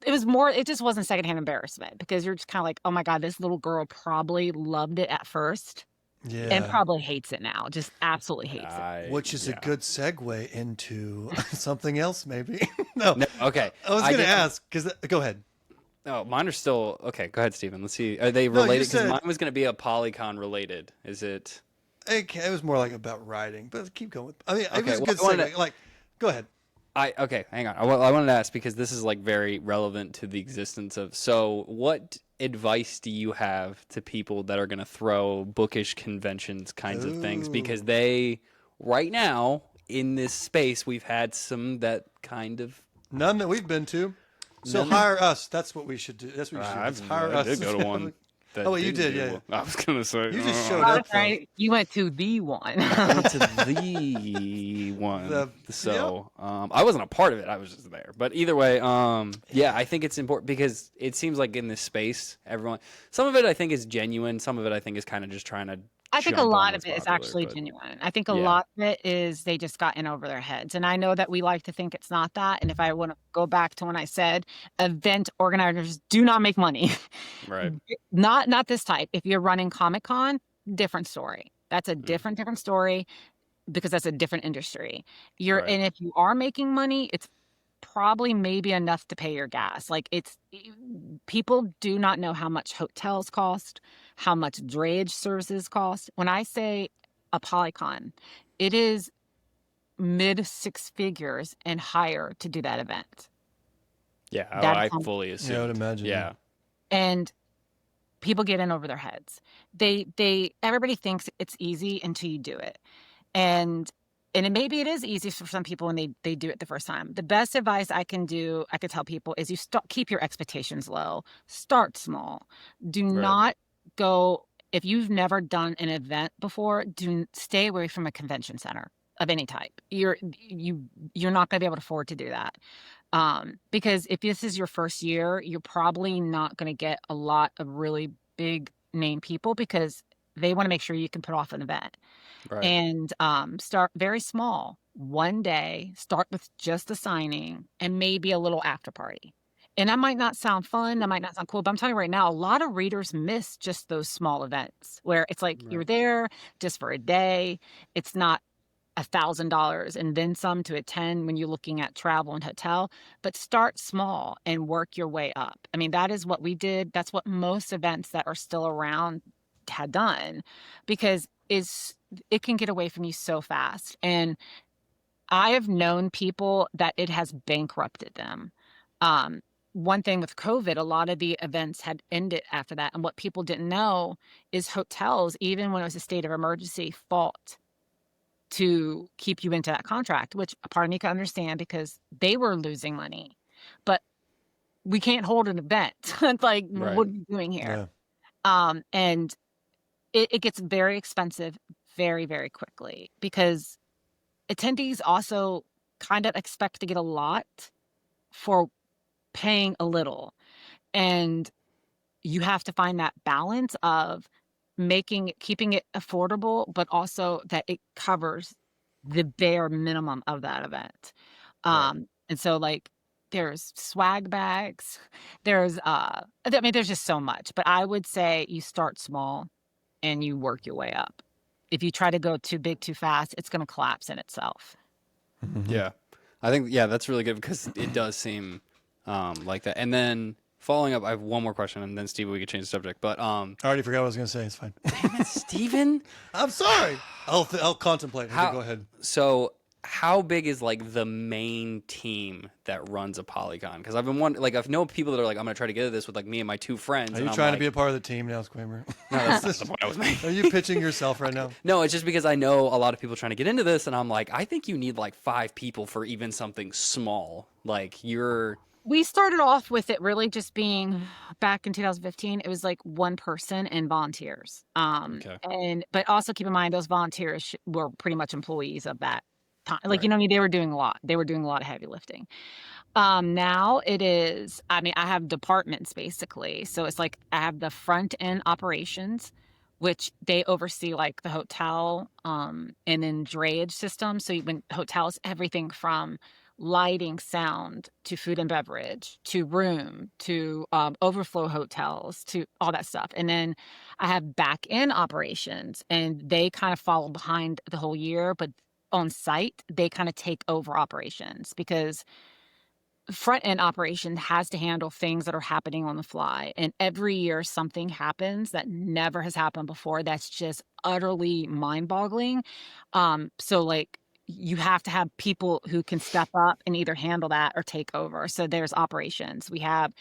it was more, it just wasn't secondhand embarrassment because you're just kind of like, oh my God, this little girl probably loved it at first and Yeah. probably hates it now, just absolutely hates it. Which is a Yeah. good segue into something else, maybe. No. No, okay. I was going to get- ask, because go ahead. Oh, mine are still okay. Go ahead, Steven. Let's see. Are they No, you related? Because said- mine was going to be a Polycon related. Is it? It was more like about writing, but keep going. I mean, it Okay, was a well, good I wanted segue. Like, go ahead. Okay. Hang on. I wanted to ask because this is like very relevant to the existence of. So, what advice do you have to people that are going to throw bookish conventions kinds of things? Because they right now in this space we've had some that kind of. None that we've been to. So None? hire us. That's what we should do. That's what we should do. Let's hire I us. did go to one. That Oh, well, you didn't did, do yeah. well. I was gonna say You just showed Oh, up. that's right. You went to the one. I went to the one. I wasn't a part of it. I was just there. But either way, yeah, I think it's important because it seems like in this space, some of it I think is genuine. Some of it I think is kind of just trying to. I think a jump on lot of what's it is popular, actually but- genuine. I think a Yeah. lot of it is they just got in over their heads. And I know that we like to think it's not that. And if I want to go back to when I said event organizers do not make money, Right. not this type. If you're running Comic-Con, different story. That's a different story because that's a different industry. Right. And if you are making money, it's probably maybe enough to pay your gas. Like people do not know how much hotels cost, how much drayage services cost. When I say a Polycon, it is mid 6 figures and higher to do that event. Yeah, That's I fully assume. Yeah, I would imagine. Yeah. And people get in over their heads. Everybody thinks it's easy until you do it. And maybe it is easy for some people when they do it the first time. The best advice I could tell people is you keep your expectations low. Start small. Do not go, if you've never done an event before, stay away from a convention center of any type. You're not going to be able to afford to do that. Because if this is your first year, you're probably not going to get a lot of really big name people because they want to make sure you can put off an event. Right. And start very small. One day, start with just a signing and maybe a little after party. And that might not sound fun, that might not sound cool, but I'm telling you right now, a lot of readers miss just those small events where it's like you're there just for a day. It's not $1,000 and then some to attend when you're looking at travel and hotel, but start small and work your way up. I mean, that is what we did. That's what most events that are still around had done because it can get away from you so fast. And I have known people that it has bankrupted them. One thing with COVID, a lot of the events had ended after that. And what people didn't know is hotels, even when it was a state of emergency, fought to keep you into that contract, which a part of me can understand because they were losing money. But we can't hold an event. Like, what are you doing here? Yeah. And it gets very expensive very, very quickly because attendees also kind of expect to get a lot for paying a little. And you have to find that balance of keeping it affordable, but also that it covers the bare minimum of that event. Right. And so like there's swag bags, I mean, there's just so much, but I would say you start small and you work your way up. If you try to go too big too fast, it's going to collapse in itself. Yeah. I think, yeah, that's really good because it does seem like that. And then following up, I have one more question, and then Steve, we could change the subject. But I already forgot what I was going to say. It's fine. damn it, Steven. I'm sorry. I'll contemplate. Okay, go ahead. So how big is like the main team that runs a Polygon? Because I've been wondering, like, I've known people that are like, I'm going to try to get at this with like me and my two friends. Are you trying to be a part of the team now, Squamer? No, that's not the point I was making. Are you pitching yourself right now? No, it's just because I know a lot of people trying to get into this, and I'm like, I think you need like 5 people for even something small. Like We started off with it really just being back in 2015. It was like one person and volunteers. Okay. But also keep in mind those volunteers were pretty much employees of that time. Like, Right. you know what I mean? They were doing a lot. They were doing a lot of heavy lifting. Now it is, I mean, I have departments basically. So it's like I have the front end operations, which they oversee like the hotel, and then drayage system. So when hotels, everything from lighting, sound to food and beverage to room to overflow hotels to all that stuff. And then I have back end operations, and they kind of follow behind the whole year, but on site, they kind of take over operations because front end operation has to handle things that are happening on the fly. And every year something happens that never has happened before. That's just utterly mind boggling. So like you have to have people who can step up and either handle that or take over. So there's operations. We have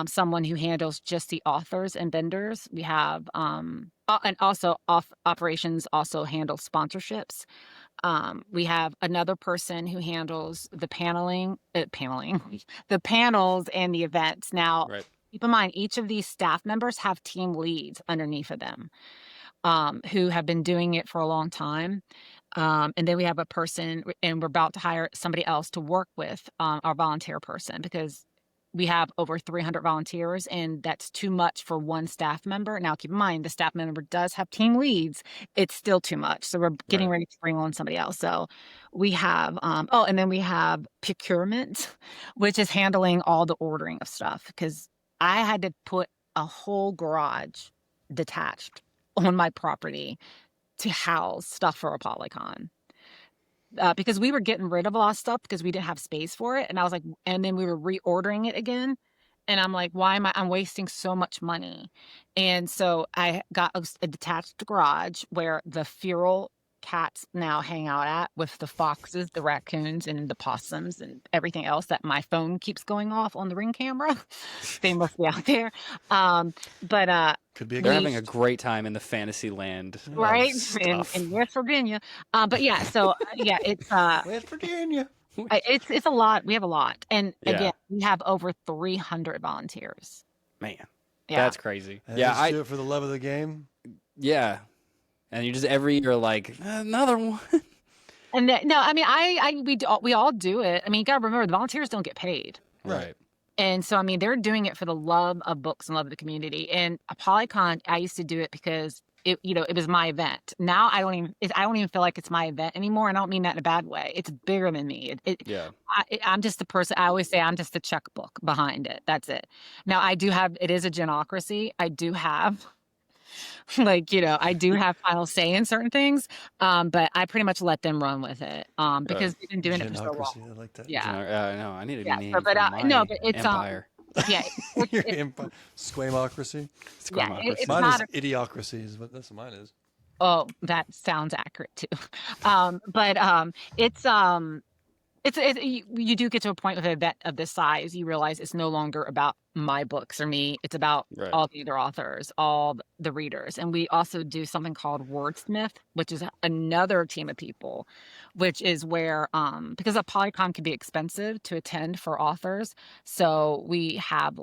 someone who handles just the authors and vendors. We have, and also operations also handle sponsorships. We have another person who handles the the panels and the events. Now, Right. keep in mind, each of these staff members have team leads underneath of them, who have been doing it for a long time. And then we have a person, and we're about to hire somebody else to work with our volunteer person because we have over 300 volunteers, and that's too much for one staff member. Now, keep in mind, the staff member does have team leads. It's still too much. So we're getting Right. ready to bring on somebody else. So we have, oh, and then we have procurement, which is handling all the ordering of stuff because I had to put a whole garage detached on my property to house stuff for a Polycon. Because we were getting rid of a lot of stuff because we didn't have space for it. And I was like, and then we were reordering it again. And I'm like, I'm wasting so much money. And so I got a detached garage where the feral cats now hang out at with the foxes, the raccoons, and the possums and everything else that my phone keeps going off on the Ring camera. They must be out there. But Could be a They're ghost. having a great time in the fantasy land. of right stuff. in West Virginia. But yeah, so yeah, it's West Virginia. it's a lot. We have a lot, and Yeah. again, we have over 300 volunteers. Man, Yeah, that's crazy. And Yeah, just do it for the love of the game. yeah. And you just every year like another one. and no, I mean, we all do it. I mean, you gotta remember the volunteers don't get paid. Right. And so, I mean, they're doing it for the love of books and love of the community. And a Polycon, I used to do it because it was my event. Now I don't even feel like it's my event anymore. And I don't mean that in a bad way. It's bigger than me. Yeah. I'm just the person. I always say I'm just the checkbook behind it. That's it. Now it is a genocracy. I do have like, I do have final say in certain things. But I pretty much let them run with it. Because we've been doing it for so long. Genocracy, I like that. Yeah. I know. I need a Yeah. name But for my no, but it's empire. yeah. Your empire. Squamocracy. Yeah, it's Mine not is idiocracy. Is what that's what mine is. Oh, that sounds accurate too. But you do get to a point with an event of this size, you realize it's no longer about my books or me. It's about Right. all the other authors, all the readers. And we also do something called Wordsmith, which is another team of people, which is where, because a Polycon can be expensive to attend for authors. So we have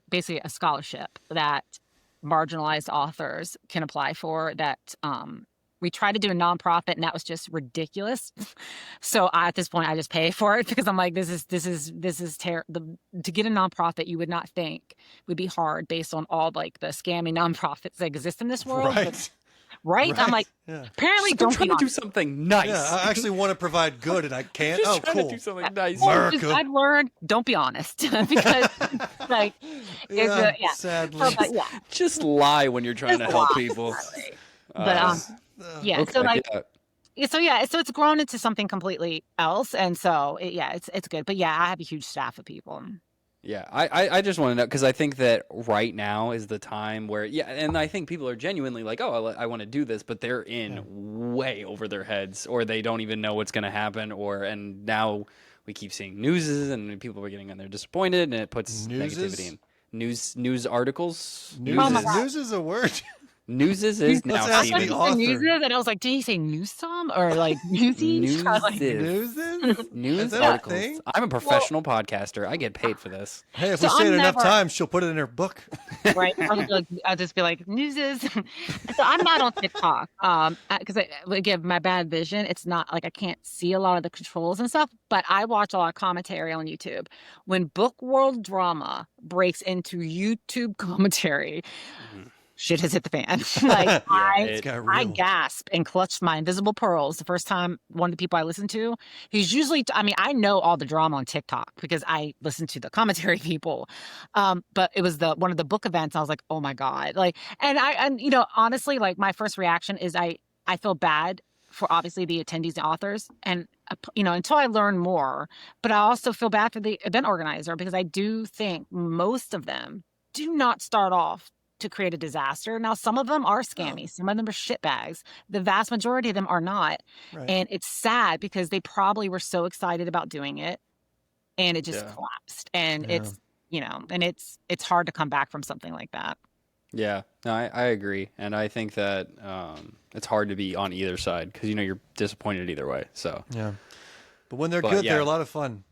basically a scholarship that marginalized authors can apply for that We tried to do a nonprofit, and that was just ridiculous. So at this point, I just pay for it because I'm like, this is to get a nonprofit you would not think would be hard based on all like the scammy nonprofits that exist in this world. Right. But, right? I'm like, Yeah. apparently, I'm don't trying be to do honest. something nice. Yeah, I actually want to provide good and I can't. Just Oh, trying cool. to do something nice. Mer- Just, America. I've learned, don't be honest because like Yeah, yeah. sadly. So, but, yeah. Just lie when you're trying to Just help lie. people. But yeah. Okay, So like. yeah. Yeah, so it's grown into something completely else, and so it's good. But yeah, I have a huge staff of people. Yeah, I just want to know because I think that right now is the time where and I think people are genuinely like, oh, I want to do this, but they're in way over their heads, or they don't even know what's going to happen, and now we keep seeing newses and people are getting on there disappointed, and it puts negativity in news articles. News is a word. Newses is now Let's ask Steven. the I author. newses, and I was like, did he say news some or like newsies? News is? News Is that a articles. thing? I'm a professional podcaster. I get paid for this. Hey, if So we say it I'm enough never- times, she'll put it in her book. Right? I'll just be like newses. So I'm not on TikTok because again, my bad vision. It's not like I can't see a lot of the controls and stuff, but I watch a lot of commentary on YouTube. When book world drama breaks into YouTube commentary. Shit has hit the fan. Like It's got real. I gasp and clutched my invisible pearls the first time one of the people I listen to. He's usually, I know all the drama on TikTok because I listen to the commentary people. But it was one of the book events. I was like, oh my God. Like, and honestly, like my first reaction is I feel bad for obviously the attendees and authors. And, until I learn more, but I also feel bad for the event organizer because I do think most of them do not start off to create a disaster. Now, some of them are scammy. Some of them are shitbags. The vast majority of them are not. Right. And it's sad because they probably were so excited about doing it and it just collapsed. And it's, and it's hard to come back from something like that. Yeah, no, I agree. And I think that it's hard to be on either side because, you're disappointed either way. So, Yeah. But when they're good, they're a lot of fun.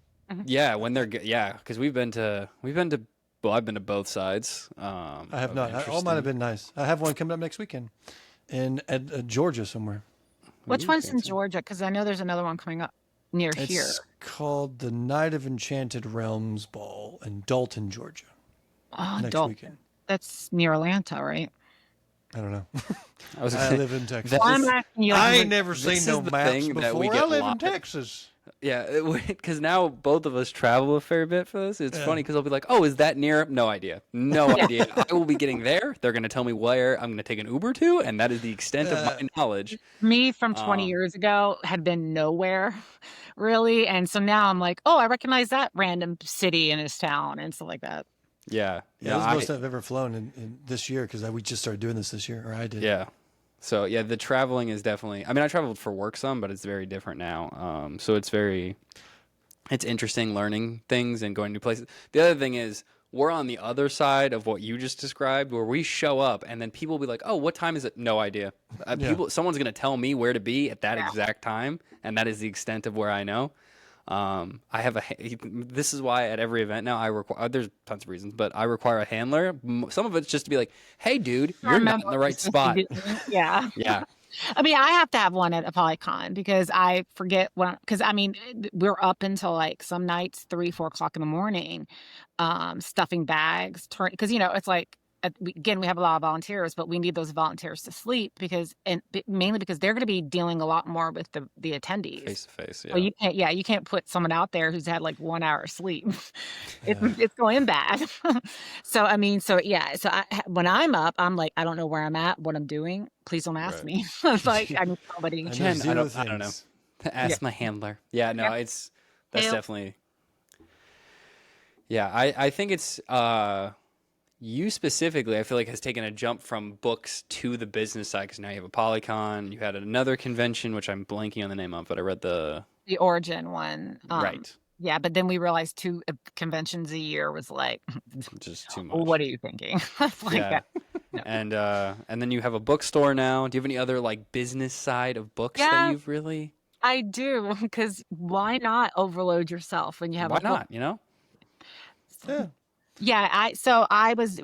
yeah, when they're good. Yeah, because well, I've been to both sides. I have not. All mine have been nice. I have one coming up next weekend in Georgia somewhere. Which one's in Georgia? Because I know there's another one coming up near here. It's called the Night of Enchanted Realms Ball in Dalton, Georgia. Oh, next Dalton. weekend. That's near Atlanta, right? I don't know. I live in Texas. That Well, is- I'm asking you. I like, ain't never seen is no the maps thing that before. we get I live in live. Texas. Yeah, because now both of us travel a fair bit for this. It's funny because I'll be like, "Oh, is that near?" No idea. No idea. I will be getting there. They're going to tell me where I'm going to take an Uber to, and that is the extent of my knowledge. Me from 20 years ago had been nowhere, really. And so now I'm like, oh, I recognize that random city in his town and stuff like that. Yeah, Yeah, this is the most I've ever flown in this year because we just started doing this year, or I did. Yeah. So yeah, the traveling is definitely. I mean, I traveled for work some, but it's very different now. So it's interesting learning things and going to places. The other thing is we're on the other side of what you just described, where we show up and then people will be like, "Oh, what time is it?" No idea. Someone's gonna tell me where to be at that exact time, and that is the extent of where I know. I have this is why at every event now I require, there's tons of reasons, but I require a handler. Some of it's just to be like, hey dude, you're not in the right spot. Yeah. Yeah. I mean, I have to have one at a Polycon because I forget because we're up until like some nights 3-4 o'clock in the morning, stuffing bags, because it's like again, we have a lot of volunteers, but we need those volunteers to sleep mainly because they're going to be dealing a lot more with the attendees Face to face. Yeah. So you can't put someone out there who's had like 1 hour of sleep. It's going bad. So when I'm up, I'm like, I don't know where I'm at, what I'm doing. Please don't ask me. It's like I need somebody. Jen, I don't know. Ask my handler. Yeah, no, that's definitely. Yeah, I think it's you specifically, I feel like, has taken a jump from books to the business side because now you have a Polycon. You had another convention, which I'm blanking on the name of, but I read the Origin one. Right. Yeah, but then we realized 2 conventions a year was like just too much. What are you thinking? Yeah. No. And then you have a bookstore now. Do you have any other like business side of books that you've really? I do, because why not overload yourself when you have why a book? not? You know. Yeah. I was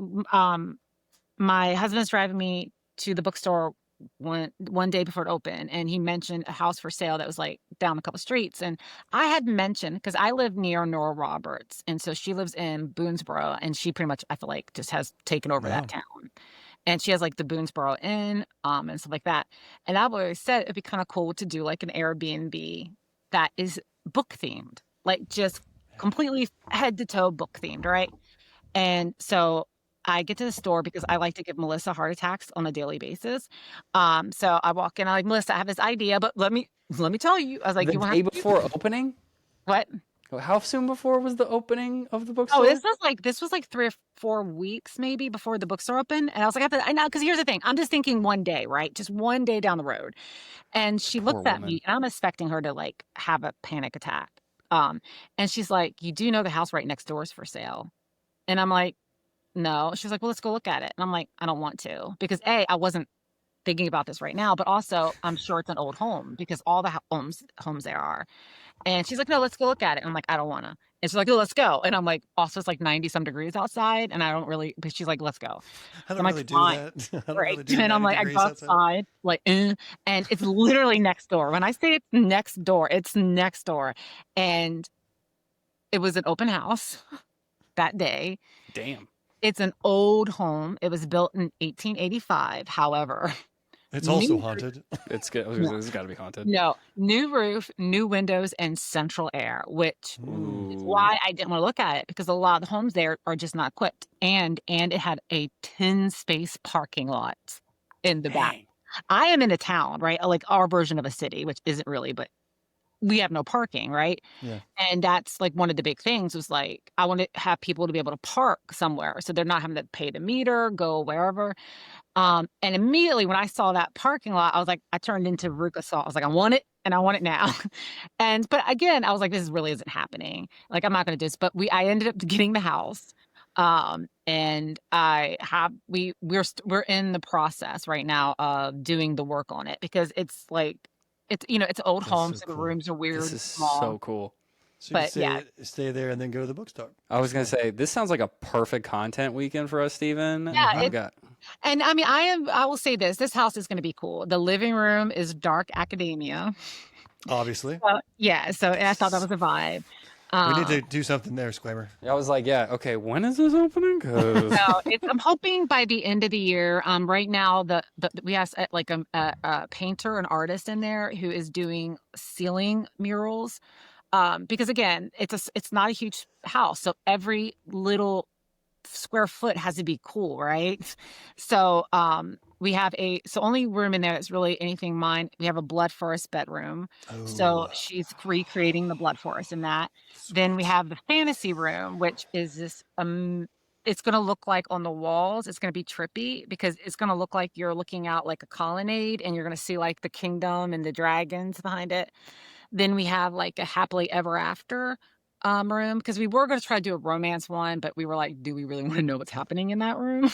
my husband's driving me to the bookstore one day before it opened, and he mentioned a house for sale that was like down a couple streets. And I had mentioned, because I live near Nora Roberts, and so she lives in Boonesboro, and she pretty much, I feel like, just has taken over Wow. that town. And she has like the Boonesboro Inn, and stuff like that. And I've always said it'd be kind of cool to do like an Airbnb that is book themed, like just completely head to toe book themed, right? And so I get to the store because I like to give Melissa heart attacks on a daily basis. So I walk in, I'm like, Melissa, I have this idea, but let me tell you. I was like, The you want day to before opening? what? How soon before was the opening of the Oh, bookstore? this was like 3 or 4 weeks maybe before the bookstore opened. And I was like, I know, because here's the thing. I'm just thinking one day, right? Just one day down the road. And she Poor looks at woman. me, and I'm expecting her to like have a panic attack. And she's like, you do know the house right next door is for sale. And I'm like, no. She's like, well, let's go look at it. And I'm like, I don't want to, because I wasn't thinking about this right now, but also I'm sure it's an old home because all the homes there are. And she's like, no, let's go look at it. And I'm like, I don't want to. And she's like, oh, let's go. And I'm like, also, it's like 90 some degrees outside. And I don't really, but she's like, let's go. I I'm don't like, really do fine. that. I don't Right. really do And I'm 90 like, I degrees go outside. outside, like, and it's literally next door. When I say it's next door, it's next door. And it was an open house that day. Damn. It's an old home. It was built in 1885. However, It's also new haunted. It's good. It's got to be haunted. No, new roof, new windows, and central air, which is why I didn't want to look at it, because a lot of the homes there are just not equipped. And it had a 10 space parking lot in the back. Dang. I am in a town, right? Like our version of a city, which isn't really, but we have no parking, right? Yeah. And that's like one of the big things was like, I want to have people to be able to park somewhere so they're not having to pay the meter, go wherever. And immediately when I saw that parking lot, I was like, I turned into Veruca Salt. I was like, I want it, and I want it now. But again, I was like, this really isn't happening. Like, I'm not going to do this. But I ended up getting the house. And we're in the process right now of doing the work on it, because it's like, it's an old That's home. so So the cool. rooms are weird, This is small. so cool. So you But can yeah. stay there and then go to the bookstore. I was gonna say this sounds like a perfect content weekend for us, Steven. Yeah, I've got And I mean, I will say this house is going to be cool. The living room is dark academia. Obviously. Yeah. So I thought that was a vibe. We need to do something there, Squamer. I was like, yeah, okay. When is this opening? 'Cause So I'm hoping by the end of the year. Right now, we have like a painter, an artist in there who is doing ceiling murals. Because again, it's not a huge house, so every little square foot has to be cool, right? So we have only room in there that's really anything mine. We have a blood forest bedroom. So Oh, she's recreating the blood forest in that. Then we have the fantasy room, which is this it's going to look like on the walls, it's going to be trippy, because it's going to look like you're looking out like a colonnade, and you're going to see like the kingdom and the dragons behind it. Then we have like a happily ever after room, because we were going to try to do a romance one, but we were like, do we really want to know what's happening in that room?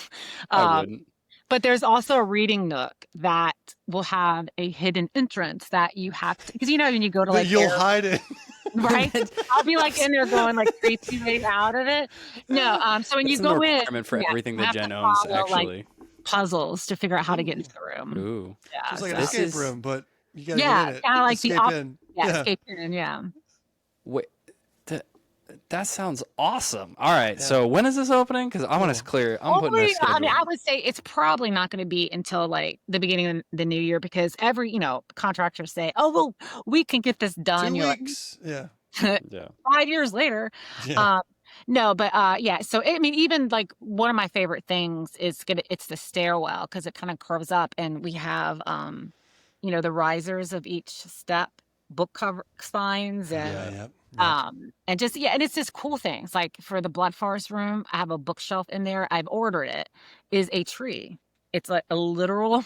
I wouldn't. But there's also a reading nook that will have a hidden entrance that you have to, because when you go to that like you'll hide it. right, I'll be like in there going like 3 2 8 out of it. No, so when It's you a go in, requirement for everything you that have to Jen owns, follow, like, actually. puzzles to figure out how to get into the room. Ooh. Yeah, It's like an This escape is- room, but you gotta yeah, get in it. kind of like escape the in. escape in, yeah. Wait. That sounds awesome. All right. So when is this opening? Because I want to clear. I'm putting this schedule. I mean, I would say it's probably not going to be until like the beginning of the new year, because every contractors say, "Oh, well, we can get this done." 2 You're weeks. Yeah. like, Yeah. 5 years later. Yeah. No, but yeah. So I mean, even like one of my favorite things is it's the stairwell, because it kind of curves up, and we have the risers of each step, book cover signs, and Yeah. and just and it's just cool things. Like for the blood forest room, I have a bookshelf in there. I've ordered it. Is a tree. It's like a literal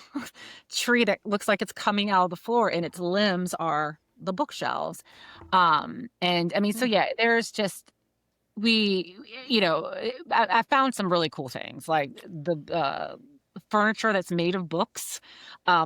tree that looks like it's coming out of the floor, and its limbs are the bookshelves. And I mean, so yeah, there's just I found some really cool things, like the furniture that's made of books, or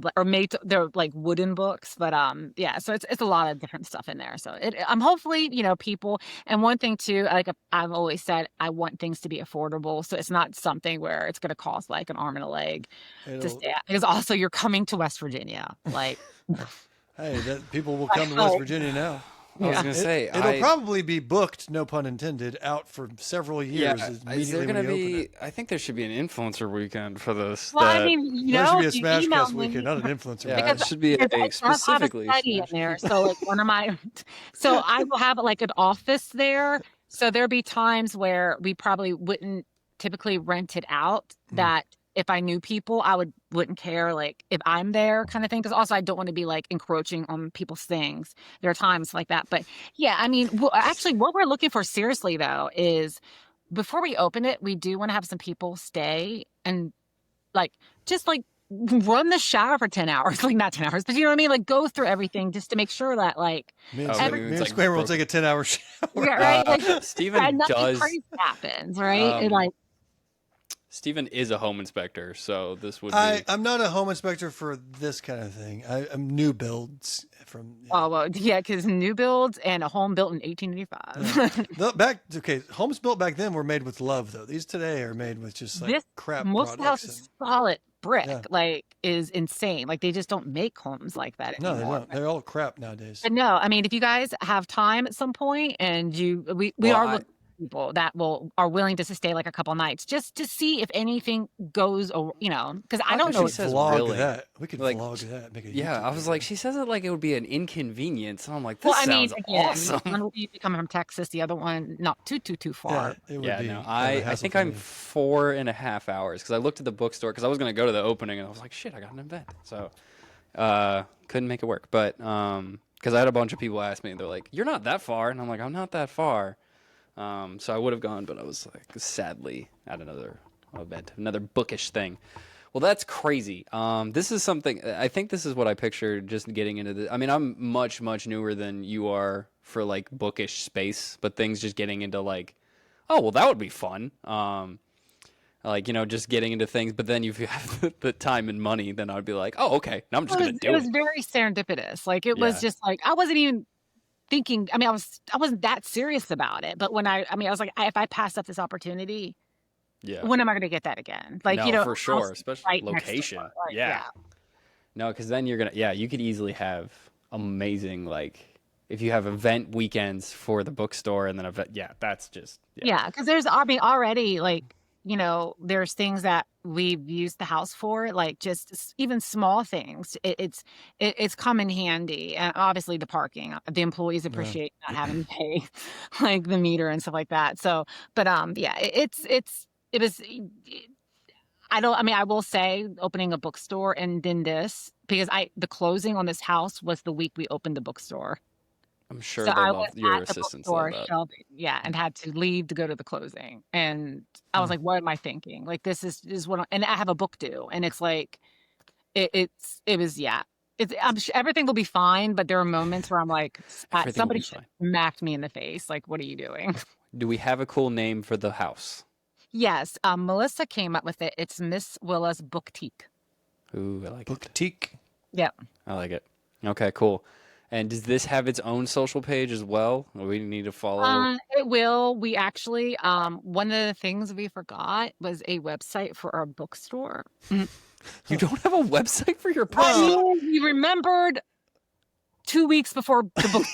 they're like wooden books, but yeah, so it's a lot of different stuff in there. So I'm hopefully, people, and one thing too, like I've always said, I want things to be affordable, so it's not something where it's going to cost like an arm and a leg to stay at, because also you're coming to West Virginia, like. Hey, people will come to West Virginia now. I was gonna say it'll probably be booked, no pun intended, out for several years. Yeah, is there gonna be? I think there should be an influencer weekend for this. Well, I mean, there should be a SmashCast weekend, not an influencer. Yeah, it should be a specifically study in there. So like so I will have like an office there. So there'll be times where we probably wouldn't typically rent it out. That if I knew people, I wouldn't care, like if I'm there kind of thing. Because also I don't want to be like encroaching on people's things. There are times like that. But yeah, I mean, actually what we're looking for seriously though is before we open it, we do want to have some people stay and like just like run the shower for 10 hours, like not 10 hours, but you know what I mean? Like go through everything just to make sure that like me and Squamer will take a 10-hour shower. Yeah, right. Like, Steven does crazy happens, right? Like Steven is a home inspector, so this would be... I'm not a home inspector for this kind of thing. I'm new builds from... Oh, well, yeah, because new builds and a home built in 1885. Homes built back then were made with love, though. These today are made with just like crap most products. Most houses solid brick, like, is insane. Like, they just don't make homes like that anymore. No, they don't. They're all crap nowadays. But no, I mean, if you guys have time at some point and we are looking people that are willing to stay like a couple nights just to see if anything goes, because I don't know. We could vlog that. We could vlog that. Make a I was like, she says it like it would be an inconvenience. And I'm like, this sounds awesome. One will be coming from Texas, the other one not too far. I think I'm 4.5 hours because I looked at the bookstore because I was going to go to the opening and I was like, shit, I got an event, so couldn't make it work. But because I had a bunch of people ask me, they're like, you're not that far, and I'm like, I'm not that far. So I would have gone, but I was like, sadly, at another event, another bookish thing. Well, that's crazy. This is something, I think this is what I pictured just getting into this. I mean, I'm much, much newer than you are for like bookish space, but things just getting into like, oh, well, that would be fun. Just getting into things, but then if you have the time and money, then I'd be like, oh, okay, now I'm just going to do it. It was very serendipitous. Like, it was just like, I wasn't even thinking, I wasn't that serious about it, but when I was like, if I pass up this opportunity, when am I going to get that again? Like, for sure, especially location. No, because then you're you could easily have amazing, like, if you have event weekends for the bookstore and then that's just because there's already like, there's things that we've used the house for, like just even small things. It's come in handy, and obviously the parking. The employees appreciate not having to pay like the meter and stuff like that. So, but it was. I will say opening a bookstore and then this, because the closing on this house was the week we opened the bookstore. I'm sure they love your assistance. And had to leave to go to the closing. And I was like, what am I thinking? Like, this is what and I have a book due. And it's like, I'm sure everything will be fine. But there are moments where I'm like, somebody smacked me in the face. Like, what are you doing? Do we have a cool name for the house? Yes. Melissa came up with it. It's Miss Willa's Boutique. Ooh, I like Boutique. Yeah. I like it. Okay, cool. And does this have its own social page as well? Or we need to follow? It will. We actually, one of the things we forgot was a website for our bookstore. You don't have a website for your bookstore? We remembered 2 weeks before the book.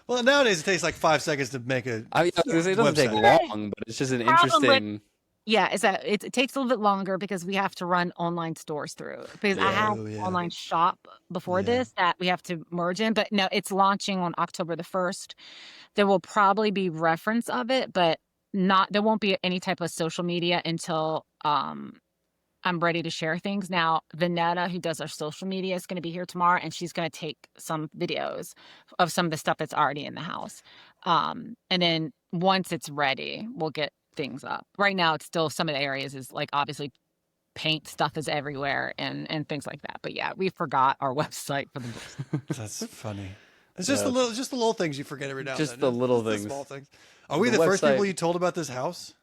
Well, nowadays it takes like 5 seconds to make a. It doesn't take long, but it's just an interesting. It takes a little bit longer because we have to run online stores through. Because I have an online shop before this that we have to merge in. But no, it's launching on October the 1st. There will probably be reference of it, but there won't be any type of social media until I'm ready to share things. Now, Vanetta, who does our social media, is going to be here tomorrow, and she's going to take some videos of some of the stuff that's already in the house. And then once it's ready, we'll get things up. Right now, it's still some of the areas is like obviously paint stuff is everywhere and things like that. But yeah, we forgot our website for the books. That's funny. It's just the little things you forget every now and then. Just the little things. The small things. Are we the first people you told about this house?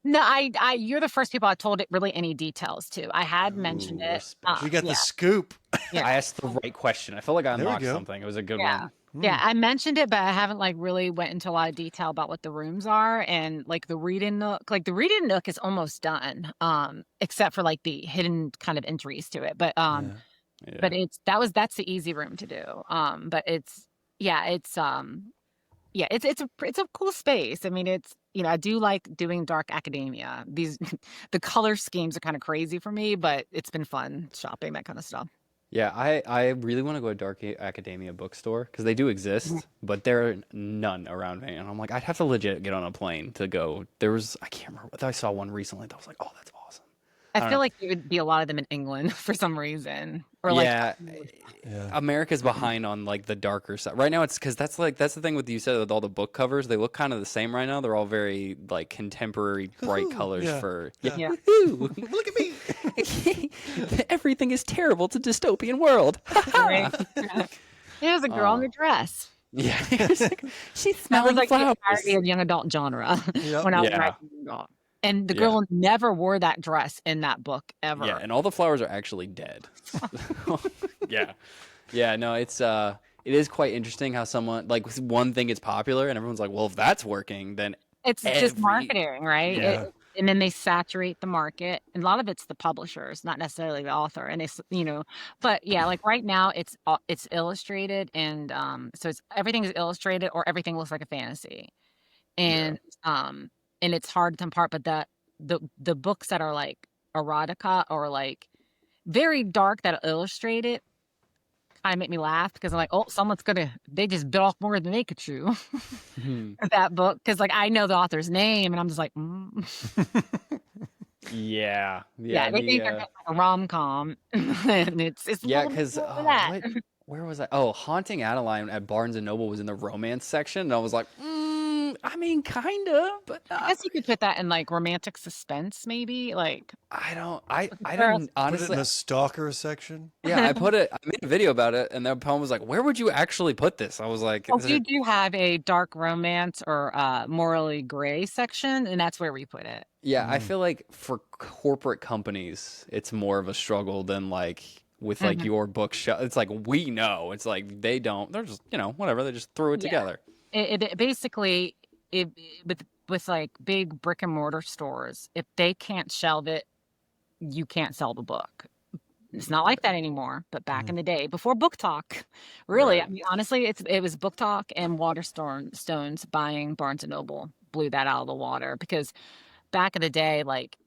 No, you're the first people I told it really any details to. I had mentioned Ooh, it. respect. You got the Yeah, scoop. yeah, I asked the right question. I felt like I There we unlocked go. something. It was a good yeah. one. Yeah, I mentioned it, but I haven't like really went into a lot of detail about what the rooms are and like the reading nook. Like the reading nook is almost done, except for like the hidden kind of entries to it. Yeah. Yeah. That's the easy room to do. But yeah, it's a cool space. I mean, I do like doing dark academia. These the color schemes are kind of crazy for me, but it's been fun shopping that kind of stuff. Yeah, I really want to go to Dark Academia bookstore because they do Mhm. exist, but there are none around me. And I'm like, I'd have to legit get on a plane to go. I can't remember, but I saw one recently that was like, oh, that's awesome. I I don't feel know. like there would be a lot of them in England for some reason, or like Yeah, Yeah. America's behind on like the darker side. Right now it's because that's the thing with you said with all the book covers. They look kind of the same right now. They're all very like contemporary bright Hoo-hoo. colors Yeah. for Yeah. yeah. woohoo. Look at me. Everything is terrible. It's a dystopian world. Right. There's a girl in Oh, a dress. yeah. It's like, she's That was smelling like the flowers. entirety of young adult genre Yep. when I was Yeah. writing young adult. And the Yeah. girl never wore that dress in that book Yeah, ever. and all the flowers are actually dead. Yeah. Yeah, no, it is quite interesting how someone like one thing is popular and everyone's like, "Well, if that's working, then It's just every." marketing, right? Yeah. And then they saturate the market. And a lot of it's the publishers, not necessarily the author. And but yeah, like right now it's illustrated and so it's everything is illustrated or everything looks like a fantasy. Yeah. And um and it's hard to tell apart, but the books that are like erotica or like very dark that are illustrated kind of make me laugh because I'm like, oh, they just bit off more than they could chew. That book because like I know the author's name and I'm just like, Yeah. yeah, Yeah, they think they're getting like a rom com, and it's a yeah, little bit cuz more than that. where was I? Oh, Haunting Adeline at Barnes and Noble was in the romance section and I was like, I mean, kind of, but I not. guess you could put that in like romantic suspense, maybe like. I Where else- didn't Put it in honestly. the stalker section. Yeah, I made a video about it and the poem was like, "Where would you actually put this?" I was like, Well, is we it do have a dark romance or morally gray section, and that's where we put it. Yeah, I Mm. feel like for corporate companies, it's more of a struggle than like with like Mhm. your bookshop. It's like we know. It's like they don't. They're just whatever. They just threw it Yeah, together. it basically with like big brick and mortar stores, if they can't shelve it, you can't sell the book. It's not like that anymore, but back Mm. in the day, before Book Talk, really, I Right. mean, honestly, it was Book Talk and Stones buying Barnes and Noble blew that out of the water because back in the day, like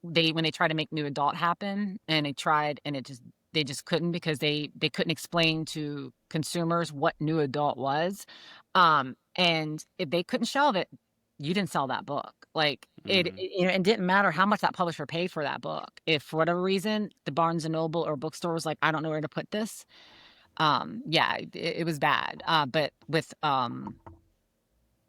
when they tried to make new adult happen and they tried and they just couldn't because they couldn't explain to consumers what new adult was. And if they couldn't shelve it, you didn't sell that book. Like Mm, it didn't matter how much that publisher paid for that book. If for whatever reason the Barnes and Noble or bookstore was like, I don't know where to put this. Yeah, it was bad. But with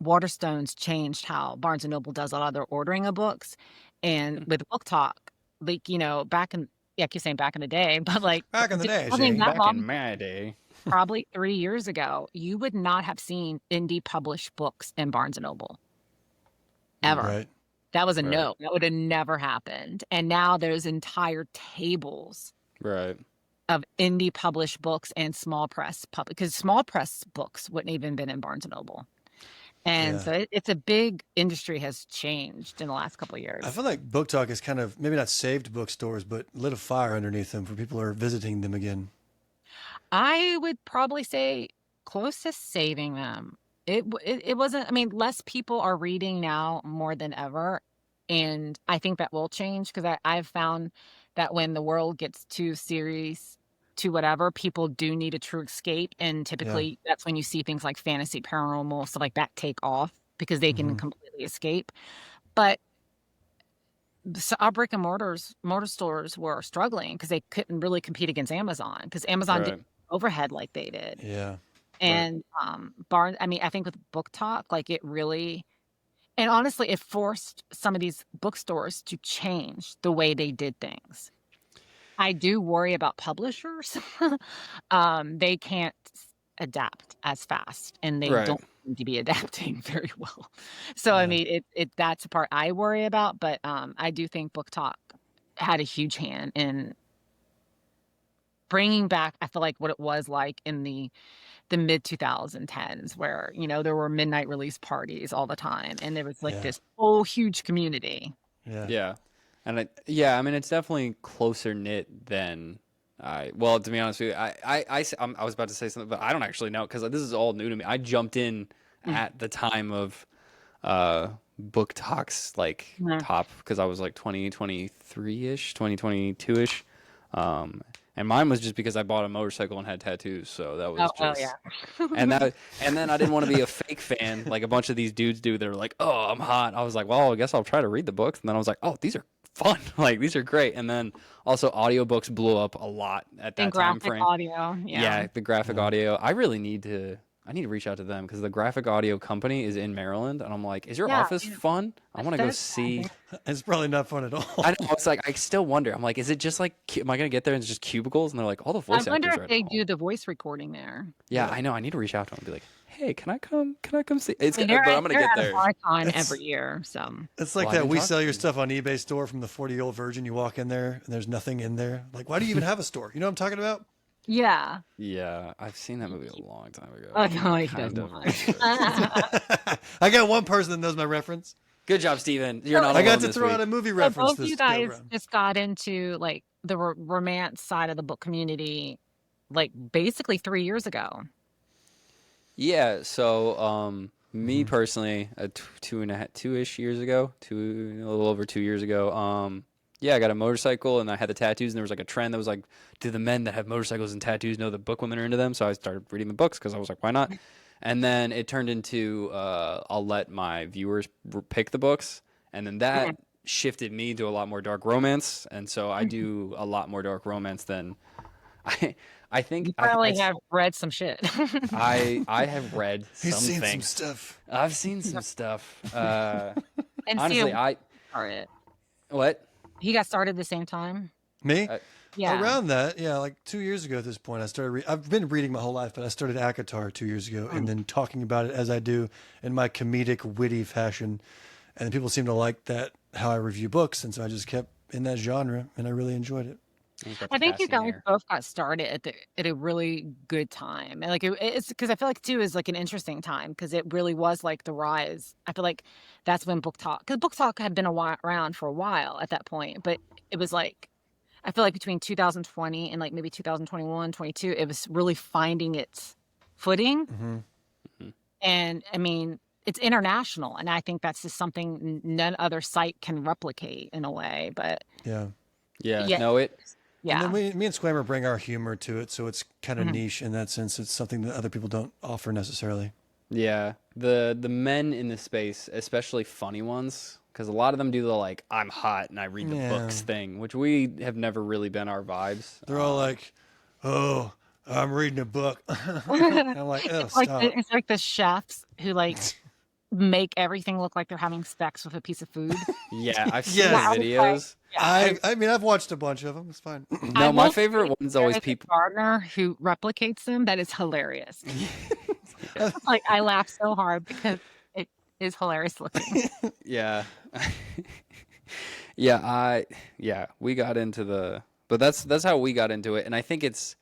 Waterstones changed how Barnes and Noble does a lot of their ordering of books. And with Book Talk, like, back in, yeah, I keep saying back in the day, but like, Back in the day, wasn't even Shane. that Back long, in my day. probably 3 years ago, you would not have seen indie published books in Barnes and Noble Mm, ever. Right. That was a right. no. That would have never happened. And now there's entire tables Right. of indie published books and small press because small press books wouldn't even been in Barnes and Noble. And Yeah. so it's a big industry has changed in the last couple of I years. feel like Book Talk has kind of maybe not saved bookstores, but lit a fire underneath them for people who are visiting them again. I would probably say close to saving them. It wasn't, I mean, less people are reading now more than ever. And I think that will change because I've found that when the world gets too serious to whatever, people do need a true escape. And Yeah. typically that's when you see things like fantasy, paranormal, stuff like that take off because they can Hmm. completely escape. But our brick and mortar stores were struggling because they couldn't really compete against Amazon because Amazon Right. didn't overhead like they did. Yeah. Right. And Barnes, I mean, I think with Book Talk, like it really, and honestly, it forced some of these bookstores to change the way they did things. I do worry about publishers. They can't, adapt as fast, and they Right. don't seem to be adapting very well. So I Yeah. mean, it that's the part I worry about. But I do think Book Talk had a huge hand in bringing back. I feel like what it was like in the mid 2010s, where there were midnight release parties all the time, and there was like Yeah. this whole huge community. Yeah. Yeah, and I mean, it's definitely closer knit than Well, to be honest with you, I was about to say something, but I don't actually know because this is all new to me. I jumped in at the time of Book Talks Yeah. top because I was like 2023-ish, 2022-ish. And mine was just because I bought a motorcycle and had tattoos, so that was Oh just yeah. and then I didn't want to be a fake fan like a bunch of these dudes do. They're like, "Oh, I'm hot." I was like, "Well, I guess I'll try to read the books." And then I was like, "Oh, these are fun. Like these are great." And then also audiobooks blew up a lot at And that time graphic frame. audio. Yeah, Yeah. the graphic audio. I need to reach out to them because the graphic audio company is in Maryland, and I'm like, "Is your Yeah, office fun? I want to go Bethesda, I see." think. It's probably not fun at all. I know. It's like I still wonder. I'm like, is it just like, am I gonna get there and it's just cubicles? And they're like, all the I voice wonder actors if are at they home. do the voice recording there. Yeah, I know. I need to reach out to them and be like, hey, can I come? Can I come see? It's, I mean, but I'm gonna they're get at a there. Comic-Con It's- every year, so It's like Well, I that didn't we talk sell to your them. stuff on eBay store from the 40-year-old virgin. You walk in there and there's nothing in there. Like, why do you even have a store? You know what I'm talking about? yeah. Yeah, I've seen that movie a long time ago. Oh, no, he Kind does of not. I got one person that knows my reference. Good job, Steven. You're not I alone got to this throw week. out a movie So reference both this you go guys round. just got into like the romance side of the book community, like basically 3 years ago. Yeah. So, me Mhm. personally, 2-ish years ago, a little over 2 years ago. Yeah, I got a motorcycle and I had the tattoos, and there was like a trend that was like, do the men that have motorcycles and tattoos know that book women are into them? So I started reading the books because I was like, why not? And then it turned into I'll let my viewers pick the books, and then that shifted me to a lot more dark romance, and so I do a lot more dark romance than I. I think You probably have read some shit. I have read He's some seen some things. stuff. I've seen some stuff. And Honestly, see, what? he got started the same time. Me? Yeah. Around that, yeah, like 2 years ago at this point, I started. I've been reading my whole life, but I started ACOTAR 2 years ago, and then talking about it as I do in my comedic, witty fashion, and then people seem to like that how I review books, and so I just kept in that genre, and I really enjoyed it. I think you guys both got started at a really good time, and like it's because I feel like too is like an interesting time because it really was like the rise. I feel like that's when because Book Talk had been around for a while at that point, but it was like I feel like between 2020 and like maybe 2021, 22, it was really finding its footing. Mm-hmm. And I mean, it's international, and I think that's just something none other site can replicate in a way. But Yeah. Yeah, Yeah. no, it. yeah, And then me and Squamer bring our humor to it, so it's kind of Mhm. niche in that sense. It's something that other people don't offer necessarily. Yeah, the men in the space, especially funny ones, because a lot of them do the like I'm hot and I read the books Yeah. thing, which we have never really been our vibes. They're all like, "Oh, I'm reading a book." I'm like, "Oh, stop." it's like the chefs who like make everything look like they're having sex with a piece of food. Yeah, I've seen Yes. the videos. I mean, I've watched a bunch of them. It's fine. No, I my will favorite say one's there always is a people. gardener who replicates them. That is hilarious. Like I laugh so hard because it is hilarious looking. Yeah, yeah, we got into but that's how we got into it, and I think it's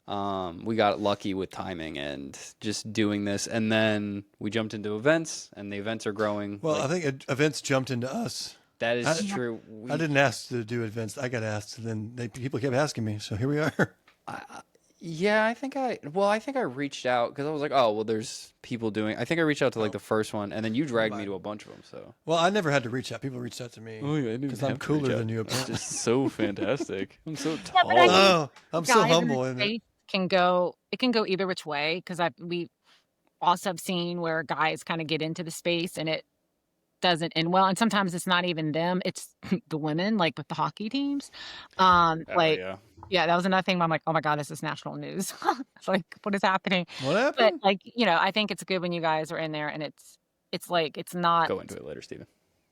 we got lucky with timing and just doing this, and then we jumped into events, and the events are growing. Well, like, I think events jumped into us. that is I- true. I didn't ask to do events. I got asked, and then people kept asking me. So here we are. Yeah, I think I reached out because I was like, oh, well, there's people doing. I think I reached out to like the first one, and then you dragged me to a bunch of them. So. Well, I never had to reach out. People reached out to me. yeah, because I'm cooler than you. It's Apparently. just so fantastic. I'm so Yeah, tall. but I think Oh, I'm so guys in humble. the In it. space can go either which way because we also have seen where guys kind of get into the space and it doesn't end well, and sometimes it's not even them, it's the women, like with the hockey teams. Like yeah. that was another thing where I'm like, oh my god, this is national news. It's like, what is happening? What But happened? like, I think it's good when you guys are in there and it's like it's not Go into it later, Steven.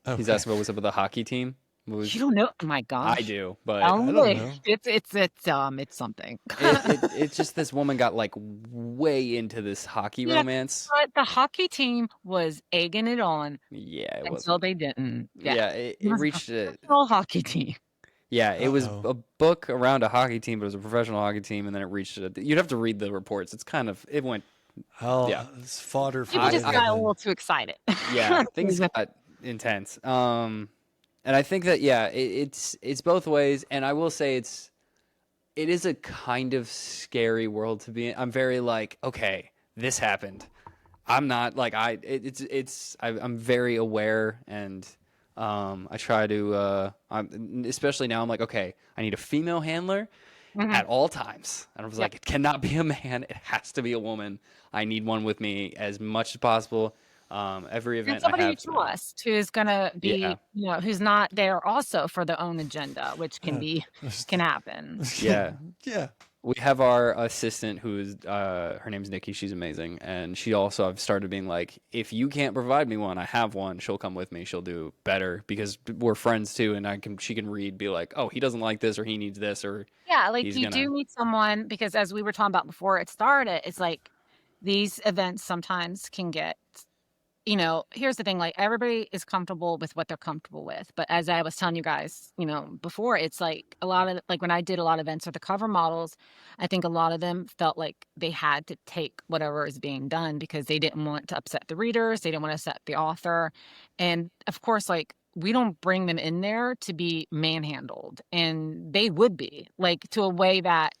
Okay. He's asking about what's up with the hockey team. Was You don't know? Oh my gosh. I do, but I don't know. It's something. it's just this woman got like way into this hockey Yeah, romance. but the hockey team was egging it on Yeah, it until wasn't. they didn't. Yeah. Yeah, It it was a reached a. professional hockey team. Yeah, it was Uh-oh. a book around a hockey team, but it was a professional hockey team, and then it reached it. You'd have to read the reports. It's kind of it went. Yeah. It's fodder for People just later got a then. little too excited. Yeah, things got intense. And I think that it's both ways, and I will say it is a kind of scary world to be in. I'm very like, okay, this happened. I'm not like I'm very aware, and I try to especially now I'm like, okay, I need a female handler at all times. And I was like, it cannot be a man, it has to be a woman. I need one with me as much as possible. Every And event I somebody you have. trust who's gonna be, who's not there also for their own agenda, which can happen. Yeah. Yeah. We have our assistant who's her name's Nikki. She's amazing, and she also I've started being like, if you can't provide me one, I have one. She'll come with me. She'll do better because we're friends too, and she can read, be like, oh, he doesn't like this, or he needs this, or Yeah, like he's you do need someone because as we were talking about before it started, it's like these events sometimes can get, here's the thing, like everybody is comfortable with what they're comfortable with. But as I was telling you guys, before, it's like a lot of like when I did a lot of events with the cover models, I think a lot of them felt like they had to take whatever is being done because they didn't want to upset the readers, they didn't want to upset the author. And of course, like we don't bring them in there to be manhandled, and they would be like to a way that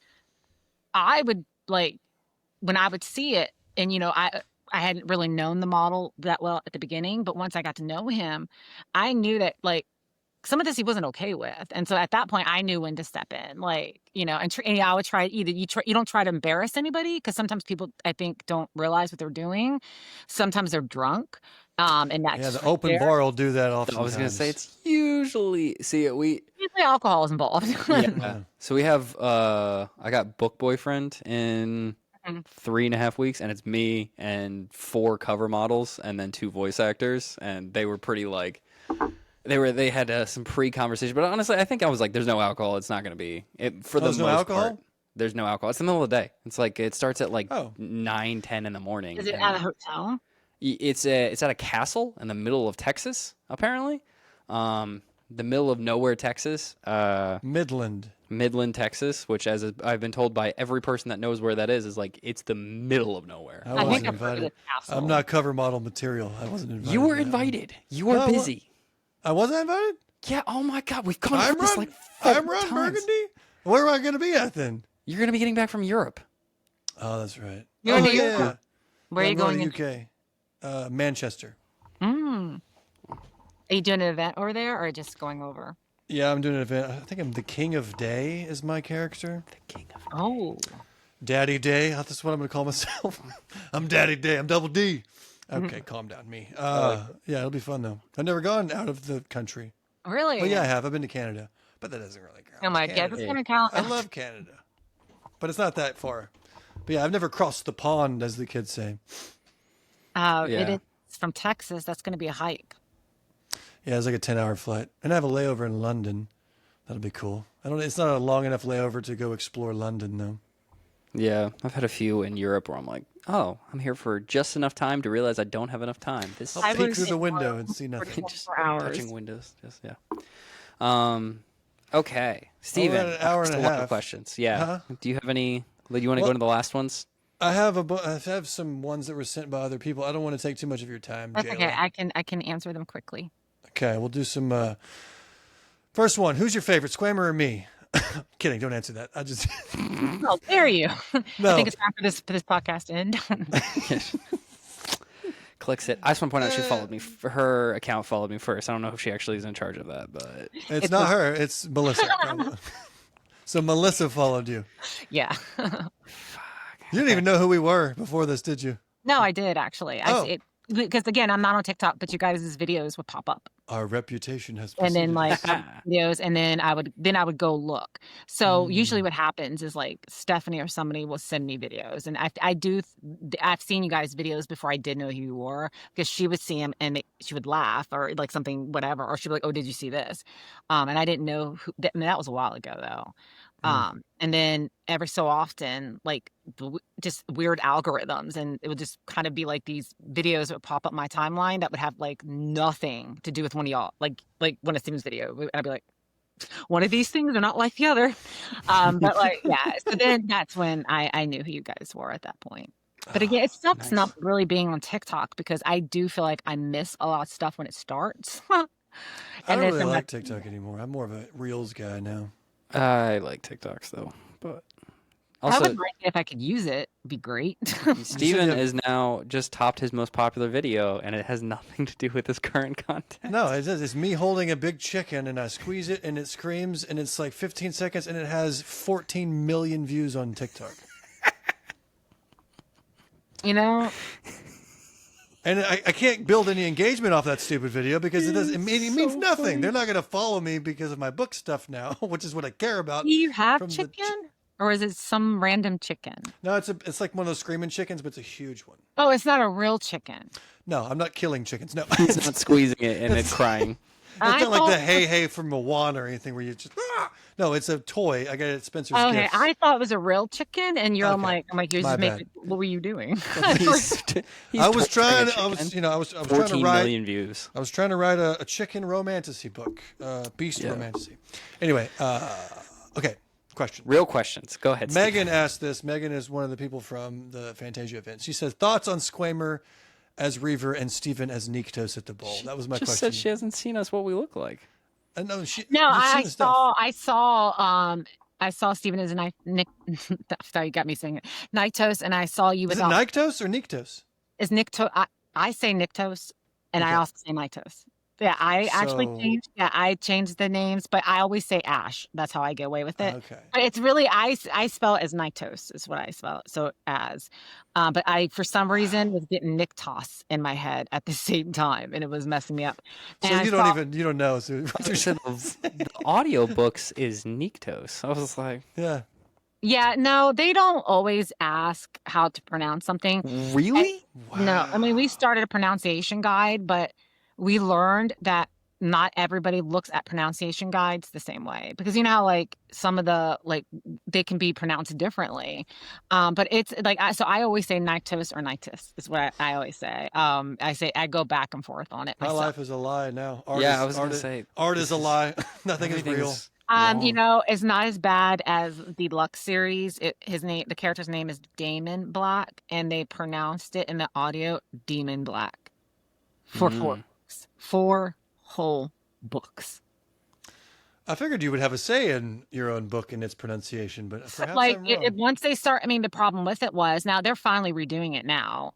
I would like when I would see it, and I hadn't really known the model that well at the beginning, but once I got to know him, I knew that like some of this he wasn't okay with, and so at that point I knew when to step in, like and I would try either you don't try to embarrass anybody because sometimes people I think don't realize what they're doing. Sometimes they're drunk, and that's The open bar will do that often. I was gonna say it's usually usually alcohol is involved. yeah. So we have I got Book Boyfriend in 3.5 weeks, and it's me and 4 cover models and then 2 voice actors, and they were pretty like they had some pre-conversation, but honestly I think I was like, there's no alcohol, it's not going to be it for the most part. There's no alcohol. It's in the middle of the day. It's like it starts at like 9-10 in the morning. Is it at a hotel? It's at a castle in the middle of Texas, apparently. The middle of nowhere, Texas. Midland, Texas, which, as I've been told by every person that knows where that is like it's the middle of nowhere. I wasn't invited. I'm not cover model material. I wasn't invited. You were invited. You were busy. I wasn't invited? Yeah. Oh my God. We've gone over this like 4 I'm Ron times. Burgundy? Where am I going to be at then? You're going to be getting back from Europe. Oh, that's right. You're in New York? Yeah. Where are you going? UK. Manchester. Are you doing an event over there or just going over? Yeah, I'm doing an event. I think I'm the King of Day is my character. The King of Oh. Daddy Day. That's what I'm going to call myself. I'm Daddy Day. I'm Double D. Okay, calm down, me. Yeah, it'll be fun, though. I've never gone out of the country. Really? Well, yeah, I have. I've been to Canada. But that doesn't really count. Oh, my God. That's going to count. I love Canada. But it's not that far. But yeah, I've never crossed the pond, as the kids say. It is from Texas. That's going to be a hike. Yeah, it's like a 10-hour flight. And I have a layover in London. That'll be cool. It's not a long enough layover to go explore London, though. Yeah, I've had a few in Europe where I'm like, oh, I'm here for just enough time to realize I don't have enough time. I'll peek through the window and see nothing. Just touching windows. Okay. Steven, an hour and a a lot half. of questions. Yeah. Uh-huh. Do you have any? Do you want to go into the last ones? I have some ones that were sent by other people. I don't want to take too much of your time, That's Jayla. okay. I can answer them quickly. Okay, we'll do some. First one. Who's your favorite, Squamer or me? Kidding. Don't answer that. I just. Oh, dare you? No. I think it's time for this podcast to end. Clicks it. I just want to point out she followed me. Her account followed me first. I don't know if she actually is in charge of that, but It's not her. It's Melissa. So Melissa followed you. Yeah. You didn't even know who we were before this, did you? No, I did actually. Because again, I'm not on TikTok, but you guys' videos would pop up. Our reputation has and then preceded like us. videos, and then I would go look. So usually what happens is like Stephanie or somebody will send me videos, and I've seen you guys' videos before I did know who you were, because she would see them and she would laugh or like something whatever, or she'd be like, oh, did you see this? And I didn't know who I mean, that was a while ago though. And then every so often, like just weird algorithms, and it would just kind of be like these videos that would pop up my timeline that would have like nothing to do with one of y'all, like one of Steven's video, and I'd be like, one of these things are not like the other. But like, yeah. So then that's when I knew who you guys were at that point. But again, it sucks not really being on TikTok, because I do feel like I miss a lot of stuff when it starts. I And don't then really like TikTok anymore. I'm more of a Reels guy now. I like TikToks though, but I also would like it if I could use it. It'd be great. Steven is now just topped his most popular video, and it has nothing to do with his current content. No, it's me holding a big chicken, and I squeeze it, and it screams, and it's like 15 seconds, and it has 14 million views on TikTok. You know? And I can't build any engagement off that stupid video because it means nothing. funny. They're not going to follow me because of my book stuff now, which is what I care about. Do you have from the chicken? Or is it some random chicken? No, it's like one of those screaming chickens, but it's a huge one. Oh, it's not a real chicken. No, I'm not killing chickens. No, He's not squeezing it and it's crying. It's not like the hey from Moana or anything where you just No, it's a toy. I got it at Spencer's Okay, Gifts. I thought it was a real chicken, and you're Okay. I'm like, you're My just bad. making. What were you doing? He's I was torturing a trying. I was chicken. I was trying to 14 write. million views. I was trying to write a chicken romantasy book, beast romantasy. Anyway, okay. Question. Real questions. Go ahead, Steve. Megan asked this. Megan is one of the people from the Fantasia event. She says, thoughts on Squamer as Reaver and Steven as Niktos at the bowl. That was my Just question. said she hasn't seen us what we look like. No, No, you've seen I the stuff. saw Steven as a Nick. Sorry, you got me saying it. Niktos, and I saw you Is it without. Niktos or Niktos? Is Niktos? I say Niktos, and I Okay. also say Niktos. Yeah, I actually So- changed. Yeah, I changed the names, but I always say Ash. That's how I get away with it. Okay. But it's really I spell it as Niktos is what I spell it. So as, but I for some reason was getting Niktos in my head at the same time, and it was messing me up. So And I you saw- don't know. So You said the audio books is Niktos. I was like, yeah. Yeah, no, they don't always ask how to pronounce something. really? No, I mean we started a pronunciation guide, but we learned that not everybody looks at pronunciation guides the same way, because you know how like some of the like they can be pronounced differently. But it's like so I always say Niktos or Niktis is what I always say. I go back and forth on it My myself. life is a lie now. Art Yeah, is, I was gonna art is- say, art is a lie. Nothing is real. Everything's You wrong. know, it's not as bad as the Lux series. The character's name is Damon Black, and they pronounced it in the audio Demon Black for 4 books, 4 whole books. I figured you would have a say in your own book and its pronunciation, but perhaps Like I'm wrong. once they start, I mean, the problem with it was now they're finally redoing it now.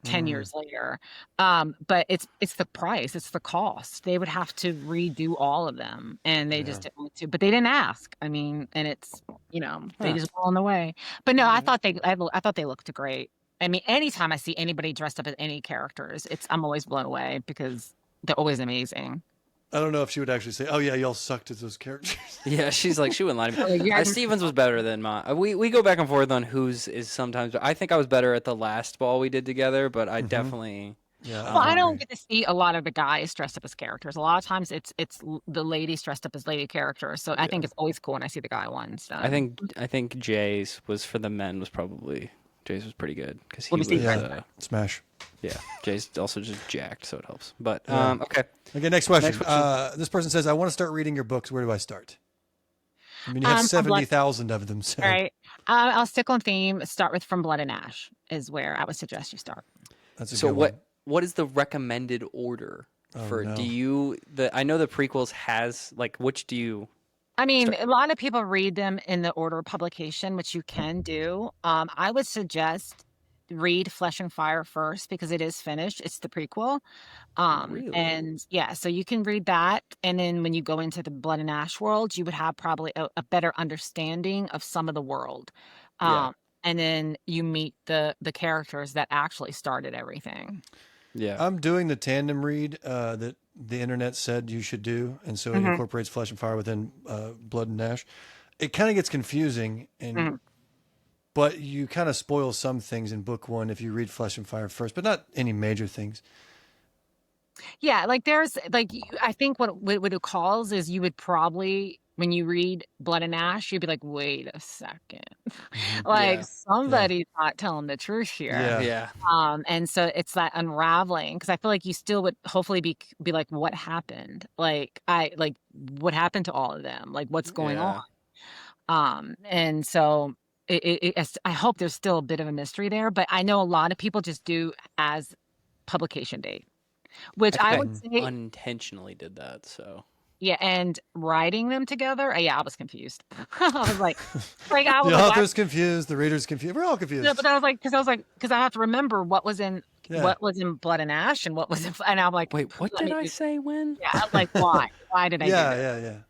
10 Mm. years later. But it's the price, it's the cost. They would have to redo all of them, and they just didn't want to. But they didn't ask. I mean, and it's they just go on the way. But no, I thought they looked great. I mean, anytime I see anybody dressed up as any characters, I'm always blown away because they're always amazing. I don't know if she would actually say, "Oh yeah, y'all sucked as those characters." Yeah, she's like, she wouldn't lie to Oh, me. yeah. Stevens was better than mine. We go back and forth on whose is sometimes. I think I was better at the last ball we did together, but I definitely. Yeah. Well, I don't get to see a lot of the guys dressed up as characters. A lot of times it's the ladies dressed up as lady characters. So I think it's always cool when I see the guy ones. I think Jay's was for the men was probably Jay's was pretty good because he Let me was. see. Yeah. Smash. Yeah, Jay's also just jacked, so it helps. But Yeah. okay. Okay, next question. Next question. This person says, "I want to start reading your books. Where do I start?" I mean, you have From 70,000 of them. So All right. I'll stick on theme. Start with From Blood and Ash is where I would suggest you start. that's a So good what is the recommended order for? no. Do you I know the prequels has like which do you? I mean, a lot of people read them in the order of publication, which you can do. I would suggest read Flesh and Fire first because it is finished. It's the prequel. Really? And yeah, so you can read that. And then when you go into the Blood and Ash world, you would have probably a better understanding of some of the world. Yeah. And then you meet the characters that actually started everything. Yeah. I'm doing the tandem read that the internet said you should do, and so it incorporates Flesh and Fire within Blood and Ash. It kind of gets confusing, but you kind of spoil some things in book one if you read Flesh and Fire first, but not any major things. Yeah, like there's like I think what it calls is you would probably when you read Blood and Ash, you'd be like, wait a second, like Yeah. somebody's not telling the truth here. Yeah. Yeah. And so it's that unraveling because I feel like you still would hopefully be like, what happened? Like what happened to all of them? Like what's going on? And so I hope there's still a bit of a mystery there, but I know a lot of people just do as publication date, which I would say unintentionally did that. So yeah, and writing them together, yeah, I was confused. I was like I was The like, author's confused, the reader's confused. We're all confused. no, but I was like, because I have to remember what was in Blood and Ash and what was in, and I'm like, wait, what did I say when? Yeah, like why? Why did I? do that?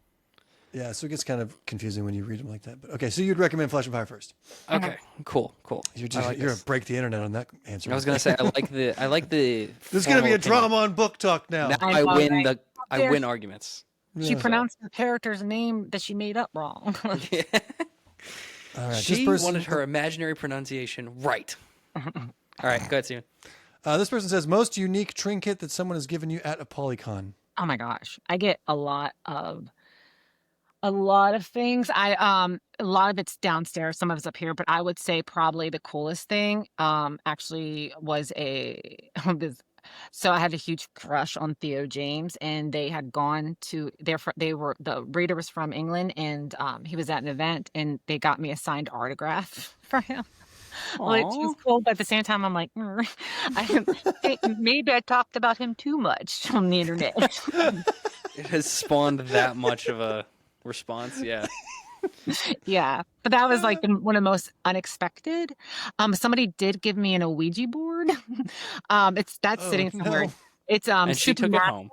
Yeah. So it gets kind of confusing when you read them like that. But okay, so you'd recommend Flesh and Fire first. Okay, cool. You're gonna break the internet on that answer. I was gonna say I like the. There's gonna be a drama on Book Talk now. Now I win arguments. She pronounced the character's name that she made up wrong. Yeah. All right, She wanted her imaginary pronunciation right. All right, go ahead, Steven. This person says most unique trinket that someone has given you at a Polycon. Oh my gosh, I get a lot of things. A lot of it's downstairs, some of it's up here, but I would say probably the coolest thing actually was so I had a huge crush on Theo James, and they had gone to the reader was from England, and he was at an event, and they got me a signed autograph for him. Which was cool, but at the same time, I'm like, maybe I talked about him too much on the internet. It has spawned that much of a response, yeah. Yeah, but that was like one of the most unexpected. Somebody did give me an Ouija board. That's sitting somewhere. No. It's And she took it home.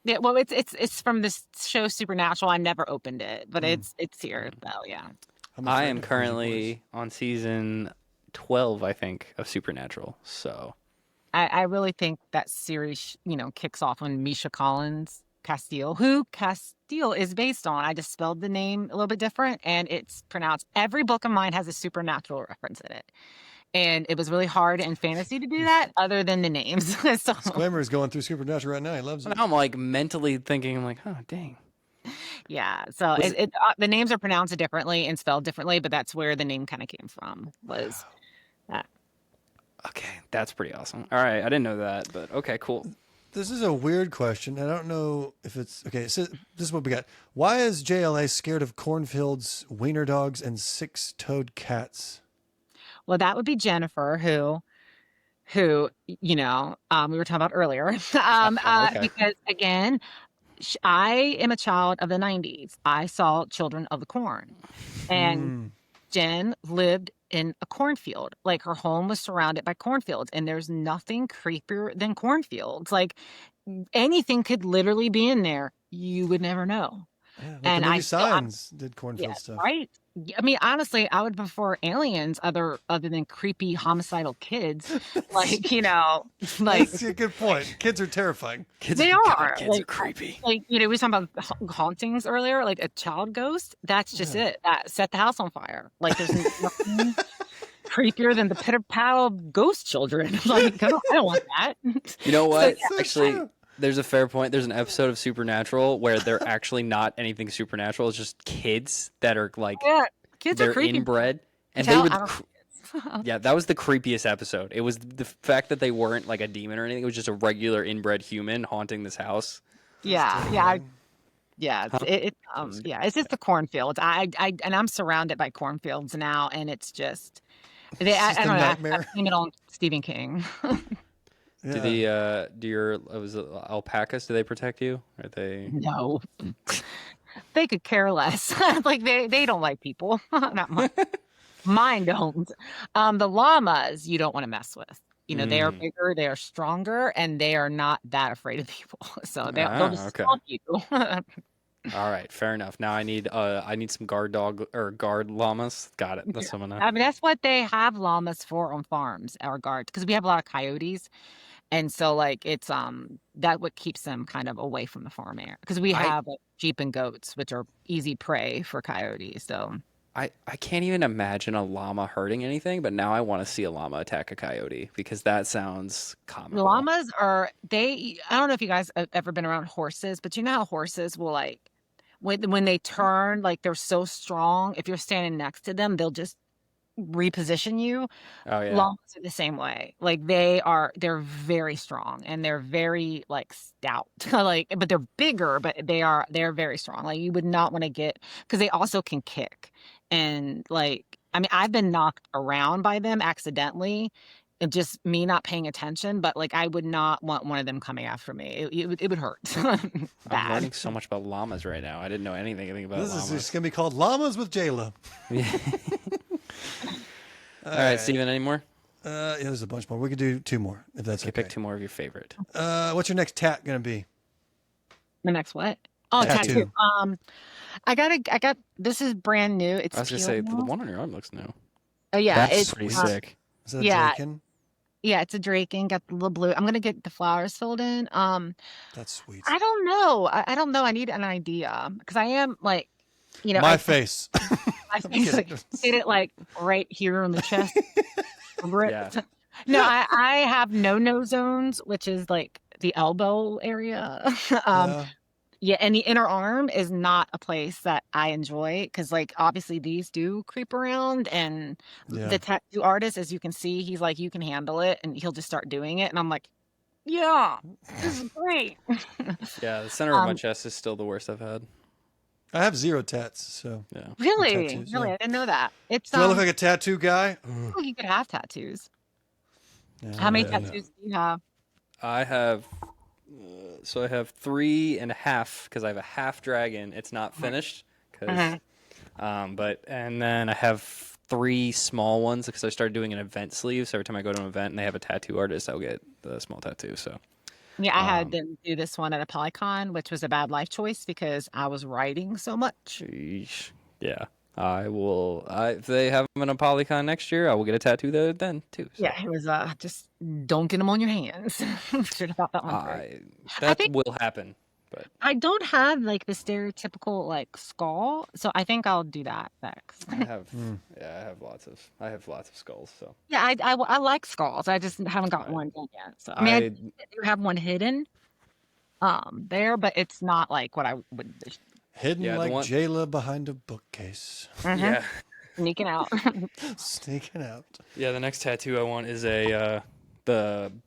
Yeah, well, it's from this show Supernatural. I never opened it, but it's here though. Yeah. I am currently on season 12, I think, of Supernatural. So I really think that series, kicks off when Misha Collins Castile, who Castile is based on. I just spelled the name a little bit different, and it's pronounced. Every book of mine has a supernatural reference in it, and it was really hard in fantasy to do that, other than the names. So Squamer is going through Supernatural right now. He loves it. now I'm like mentally thinking, I'm like, oh dang. yeah, so the names are pronounced differently and spelled differently, but that's where the name kind of came from. Was that? Okay, that's pretty awesome. All right, I didn't know that, but okay, cool. This is a weird question. I don't know if it's okay. So this is what we got. Why is JLA scared of cornfields, wiener dogs, and six-toed cats? Well, that would be Jennifer, who we were talking about earlier. Okay. Because again, I am a child of the 90s. I saw Children of the Corn, and Jen lived in a cornfield. Like her home was surrounded by cornfields, and there's nothing creepier than cornfields. Like anything could literally be in there. You would never know. Yeah, And the movie I still- Signs did cornfield stuff. Right. I mean, honestly, I would prefer aliens other than creepy homicidal kids. Like, That's a good point. Kids are terrifying. Kids they God, are. kids Like, are creepy. Like, we were talking about hauntings earlier, like a child ghost. That's just it. That set the house on fire. Like, there's nothing creepier than the pitter patter of ghost children. Like, I don't want that. You know what? So Actually, true. there's a fair point. There's an episode of Supernatural where they're actually not anything supernatural. It's just kids that are like Yeah, kids are they're creepy. inbred, and Tell- they were I the don't- yeah, that was the creepiest episode. It was the fact that they weren't like a demon or anything. It was just a regular inbred human haunting this house. Yeah. It's just the cornfields. And I'm surrounded by cornfields now, and it's just I just don't a know. nightmare. I've seen it on Stephen King. Yeah. Do your alpacas? Do they protect you? Are they? No, they could care less. Like they don't like people. Not mine. Mine don't. The llamas you don't want to mess with. They are bigger, they are stronger, and they are not that afraid of people. So they'll just okay. stalk you. All right, fair enough. Now I need some guard dog or guard llamas. Got it. That's what I'm gonna. I mean, that's what they have llamas for on farms, our guards, because we have a lot of coyotes. And so like it's that what keeps them kind of away from the farm area because we I have like, sheep and goats, which are easy prey for coyotes. So I can't even imagine a llama hurting anything, but now I want to see a llama attack a coyote because that sounds the comical. llamas are they. I don't know if you guys have ever been around horses, but you know how horses will like when they turn, like they're so strong. If you're standing next to them, they'll just reposition you. Oh yeah. Llamas are the same way. Like they're very strong and they're very like stout. Like, but they're bigger, but they're very strong. Like you would not want to get because they also can kick. And like, I mean, I've been knocked around by them accidentally. And just me not paying attention, but like I would not want one of them coming after me. It would hurt I'm bad. learning so much about llamas right now. I didn't know anything about This llamas. is just going to be called Llamas with Jayla. Yeah. All right, Steven, any more? Yeah, there's a bunch more. We could do 2 more if that's okay. Pick 2 more of your favorite. What's your next tat going to be? The next what? Oh, Tattoo. I got this is brand new. It's I was gonna say the teal. one on your arm looks new. Oh yeah, That's it's pretty sick. Is that a yeah. Draken? Yeah, it's a Draken, got the little blue. I'm gonna get the flowers filled in. That's sweet. I don't know. I don't know. I need an idea because I am like, you know, My face. my face like, get it like right here on the chest. Yeah. No, I have no zones, which is like the elbow area. Yeah. Yeah, and the inner arm is not a place that I enjoy because, like, obviously these do creep around, and Yeah. the tattoo artist, as you can see, he's like, you can handle it, and he'll just start doing it, and I'm like, yeah, this is great. Yeah, the center of my chest is still the worst I've had. I have 0 tats, so. Yeah. Really, tattoos, really, yeah. I didn't know that. It's Do I look like a tattoo guy? you could have tattoos. Yeah, How many yeah, tattoos do you have? I have, so I have 3.5 because I have a half dragon. It's not finished, cause, and then I have 3 small ones because I started doing an event sleeve. So every time I go to an event and they have a tattoo artist, I'll get the small tattoo. So Yeah, I had them do this one at a Polycon, which was a bad life choice because I was writing so much. sheesh. Yeah, I will. If they have them in a Polycon next year, I will get a tattoo there then too. So. Yeah, it was just don't get them on your hands. Should have thought that one through. That think- will happen, but I don't have like the stereotypical like skull, so I think I'll do that next. I have. Yeah, I have lots of skulls. So Yeah, I like skulls. I just haven't got one done yet. So I mean, I do have one hidden, there, but it's not like what I would. Hidden Yeah, the like one- Jayla behind a bookcase. yeah. Sneaking out. Sneaking out. Yeah, the next tattoo I want is a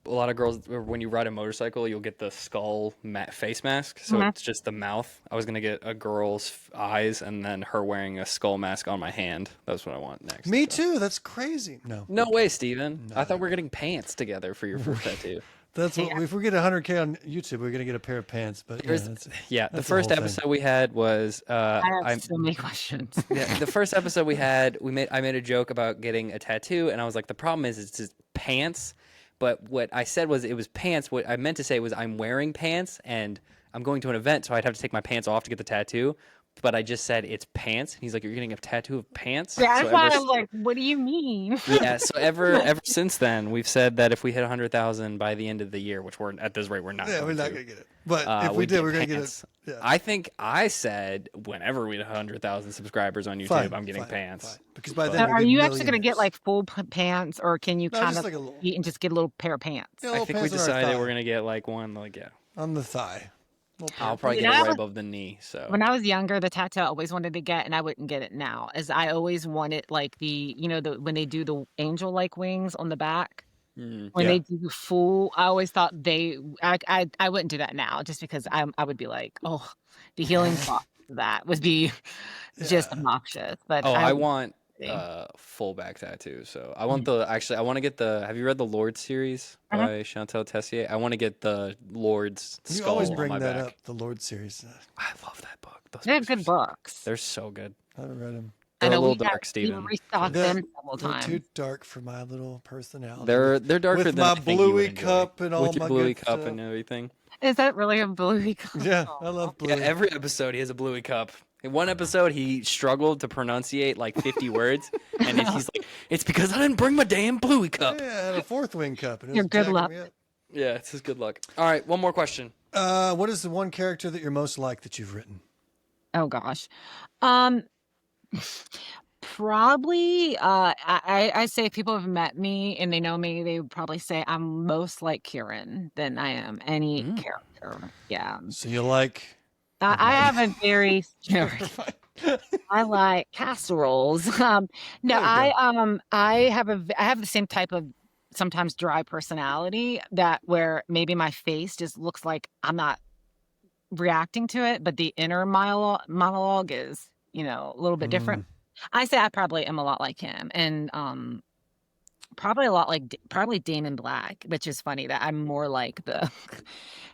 lot of girls when you ride a motorcycle you'll get the skull face mask, so it's just the mouth. I was gonna get a girl's eyes and then her wearing a skull mask on my hand. That's what I want next. Me so. too. That's crazy. No. No way, Steven. I thought we were getting pants together for your first tattoo. That's what, if we get 100K on YouTube, we're gonna get a pair of pants. But yeah, that's, Yeah, the that's first whole thing. episode we had was I have so many questions. yeah, the first episode we had, I made a joke about getting a tattoo, and I was like, the problem is it's just pants. But what I said was it was pants. What I meant to say was I'm wearing pants, and I'm going to an event, so I'd have to take my pants off to get the tattoo. But I just said it's pants. And he's like, "You're getting a tattoo of pants?" Yeah, So that's why I was like, what do you mean? yeah. So ever since then, we've said that if we hit 100,000 by the end of the year, which we're at this rate, we're not. Yeah, we're not gonna get it. But if we we'd did, get we're gonna get it. pants. Yeah. I think I said whenever we hit 100,000 subscribers on YouTube, Fine, I'm getting fine, pants. fine. Because by then, So we'll are get you actually going to millionaires. get like full pants, or can you No, kind just of like a little- eat and just get a little pair of pants? Yeah, I little think we pants on our decided thigh. we're gonna get like one, like on the thigh. I'll probably When get I it right was- above the knee. So When I was younger, the tattoo I always wanted to get, and I wouldn't get it now, is I always wanted like when they do the angel like wings on the back. When yeah. they do the full, I always thought I wouldn't do that now, just because I would be like, oh, the healing spot for that would be just obnoxious. But I would- want full back tattoo. So I want I want to get the. Have you read the Lord series by Chantal Tessier? I want to get the Lord's You skull always on bring my that back. up. The Lord series. I love that book. Those they're books are good so- books. They're so good. I haven't read them. They're a know little we have- dark, Steven. We restocked They're, them several they're times. too dark for my little personality. They're darker with than my I think you would bluey enjoy. cup and all with your my bluey good cup stuff. and everything. Is that really a bluey color? Yeah, I love Yeah, bluey. every episode he has a bluey cup. In one episode, he struggled to pronunciate like 50 words, and he's like, "It's because I didn't bring my damn bluey cup." Yeah, I had a fourth wing cup. And it Your was good jacking luck. me up. Yeah, it's just good luck. All right, one more question. What is the one character that you're most like that you've written? Oh gosh. Um, Probably, I say if people have met me and they know me, they would probably say I'm most like Kieran than I am any Mm. character. Yeah. So you like? I Never have mind. a very Never mind. I like casseroles. No, There you go. I have the same type of sometimes dry personality that where maybe my face just looks like I'm not reacting to it, but the inner monologue is, a little bit different. Mm. I say I probably am a lot like him, and probably a lot like probably Damon Black, which is funny that I'm more like the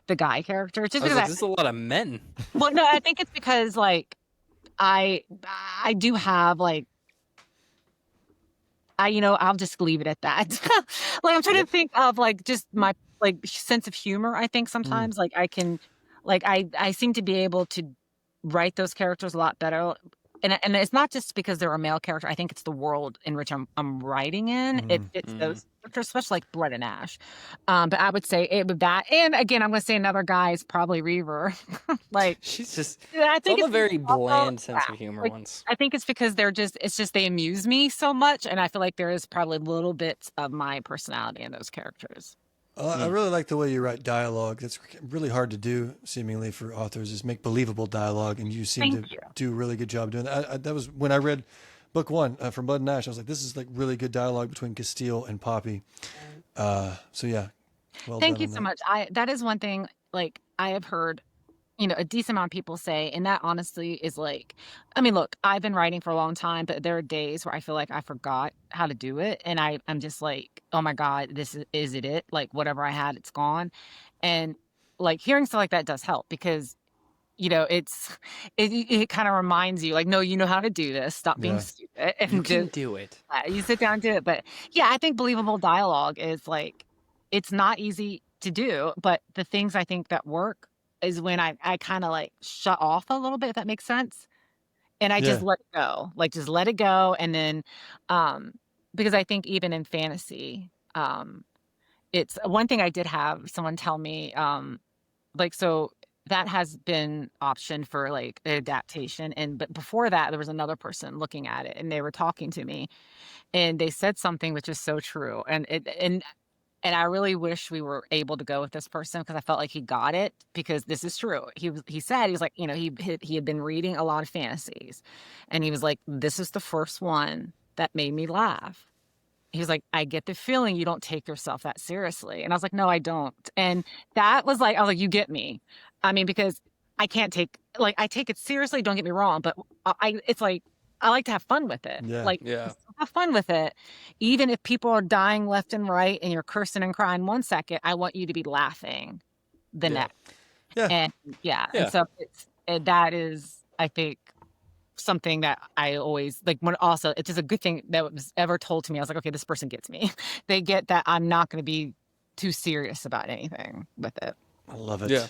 the guy character, just I was because like, this is a lot of men. well, no, I think it's because like I I do have like I'll just leave it at that. Like I'm trying to think of like just my like sense of humor. I think Mm. sometimes like I can like I seem to be able to write those characters a lot better. And it's not just because they're a male character. I think it's the world in which I'm writing in. It Mm. fits Mm. those characters, especially like Blood and Ash. But I would say it with that. And again, I'm going to say another guy is probably Reaver. Like She's just, yeah, I it's all think the it's very also bland sense of humor like ones. I think it's because it's just they amuse me so much, and I feel like there is probably little bits of my personality in those characters. I really like the way you write dialogue. That's really hard to do, seemingly, for authors, is make believable dialogue, and you seem to Thank you. do a really good job doing that. That was when I read book one from Blood and Ash. I was like, this is like really good dialogue between Castile and Poppy. So yeah, well Thank done you on so that. much. I that is one thing like I have heard a decent amount of people say, and that honestly is like, I mean, look, I've been writing for a long time, but there are days where I feel like I forgot how to do it. And I'm just like, oh my God, is it? Like, whatever I had, it's gone. And like hearing stuff like that does help because, it kind of reminds you, like, no, you know how to do this. Stop being Yeah. stupid You and can just, do it. you sit down and do it. But yeah, I think believable dialogue is like, it's not easy to do, but the things I think that work is when I kind of like shut off a little bit, if that makes sense. And I just Yeah. let it go, like just let it go. And then, um, because I think even in fantasy, it's one thing I did have someone tell me, like, so that has been option for like adaptation. But before that, there was another person looking at it and they were talking to me and they said something which is so true. And I really wish we were able to go with this person because I felt like he got it because this is true. He said he was like, he had been reading a lot of fantasies and he was like, this is the first one that made me laugh. He was like, I get the feeling you don't take yourself that seriously. And I was like, no, I don't. And that was like, I was like, you get me. I mean, because I can't I take it seriously, don't get me wrong, but it's like, I like to have fun with it. Yeah. Like, Yeah. have fun with it. Even if people are dying left and right and you're cursing and crying 1 second, I want you to be laughing the Yeah. next. Yeah. And yeah. And Yeah. so that is, I think, something that I always like when also it's just a good thing that was ever told to me. I was like, okay, this person gets me. They get that I'm not going to be too serious about anything with it. I love it. Yeah.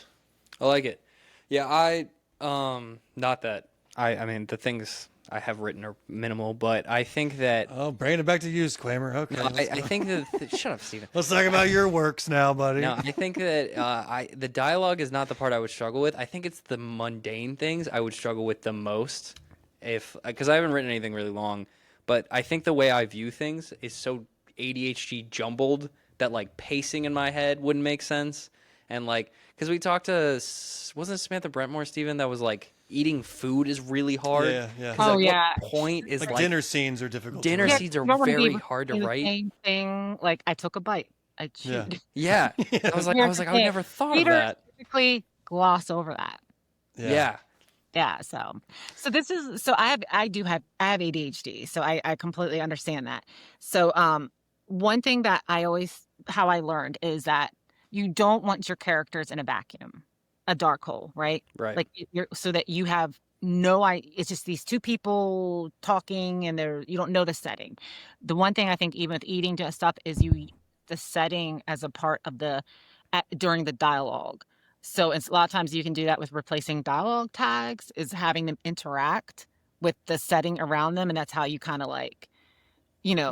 I like it. Yeah, not that I mean the things I have written are minimal, but I think that Oh, bringing it back to you, Squamer. Okay. no, let's I go. think that shut up, Steven. Let's talk about your works now, buddy. No, I think that the dialogue is not the part I would struggle with. I think it's the mundane things I would struggle with the most, if because I haven't written anything really long. But I think the way I view things is so ADHD jumbled that like pacing in my head wouldn't make sense. And like, because we talked to wasn't it Samantha Brentmore, Steven, that was like eating food is really hard. Yeah, yeah. 'Cause Oh, at yeah. what point is Like like dinner scenes are difficult. to dinner write. scenes are You don't wanna be very hard to repeating the write. same thing. Like I took a bite. I Yeah. chewed. Yeah, I was like, I would never thought of Readers that. typically gloss over that. Yeah. Yeah, so this is so I have ADHD, so I completely understand that. So one thing that how I learned is that you don't want your characters in a vacuum, a dark hole, right? Right. Like you're so that you have no I it's just these two people talking and you don't know the setting. The one thing I think even with eating just stuff is the setting as a part of during the dialogue. So it's a lot of times you can do that with replacing dialogue tags, is having them interact with the setting around them, and that's how you kind of like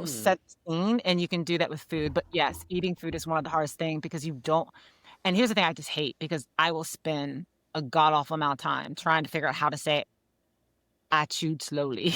set the scene, and you can do that with food. But yes, eating food is one of the hardest things because you don't. And here's the thing I just hate because I will spend a god awful amount of time trying to figure out how to say it. I chewed slowly,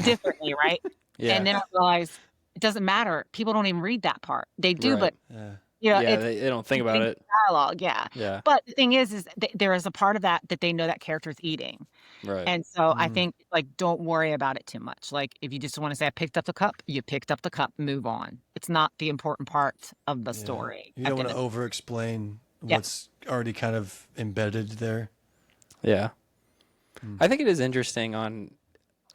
differently, right? Yeah. And then I realize it doesn't matter. People don't even read that part. They do, Right. but Yeah. Yeah, it's they don't think about it. dialogue. Yeah. Yeah. But the thing is there is a part of that they know that character is eating. Right. And so I think like don't worry about it too much. Like if you just want to say I picked up the cup, you picked up the cup, move on. It's not the important part of the story. You don't want to over explain what's already kind of embedded there. Yeah. I think it is interesting on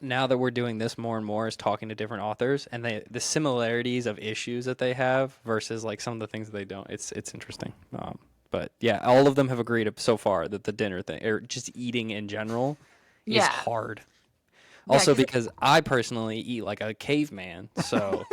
now that we're doing this more and more is talking to different authors and the similarities of issues that they have versus like some of the things that they don't. It's interesting. But yeah, all of them have agreed so far that the dinner thing or just eating in general is hard. Also because I personally eat like a caveman, so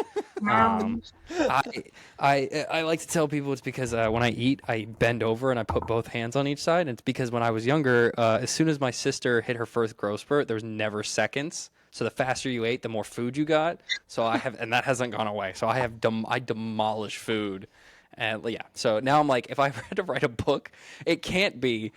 I like to tell people it's because when I eat, I bend over and I put both hands on each side. And it's because when I was younger, as soon as my sister hit her first growth spurt, there was never seconds. So the faster you ate, the more food you got. So and that hasn't gone away. So I demolish food. And yeah, so now I'm like, if I had to write a book, it can't be.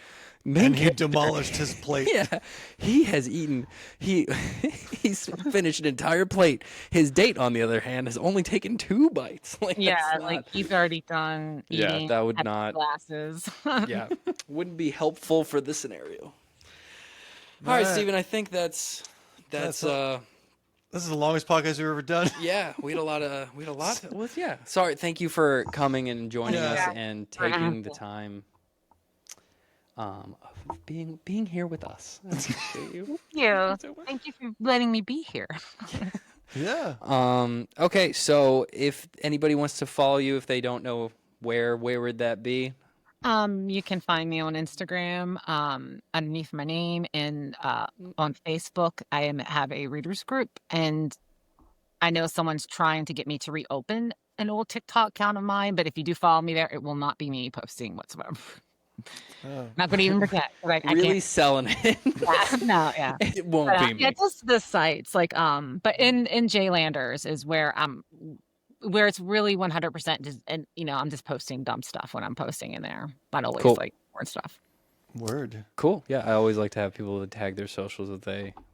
And he demolished his plate. Yeah, he has eaten. He's finished an entire plate. His date, on the other hand, has only taken 2 bites. Like, like he's already done eating. Yeah, that would not. Glasses. Yeah, wouldn't be helpful for this scenario. All right, Steven, I think that's. This is the longest podcast we've ever done. Yeah, we had a lot. Well, yeah. Sorry. Thank you for coming and joining us and taking the time. Of being here with us. I appreciate you. Thank you for letting me be here. Yeah. Okay, so if anybody wants to follow you, if they don't know where would that be? You can find me on Instagram, underneath my name, and on Facebook. I have a readers group, and I know someone's trying to get me to reopen an old TikTok account of mine. But if you do follow me there, it will not be me posting whatsoever. Not going to even pretend. Like, really I can't. Selling it. It won't be me. Yeah, just the sites. Like, but in Jlanders is where it's really 100% just, and I'm just posting dumb stuff when I'm posting in there. Not always like word stuff. Word. Cool. Yeah, I always like to have people to tag their socials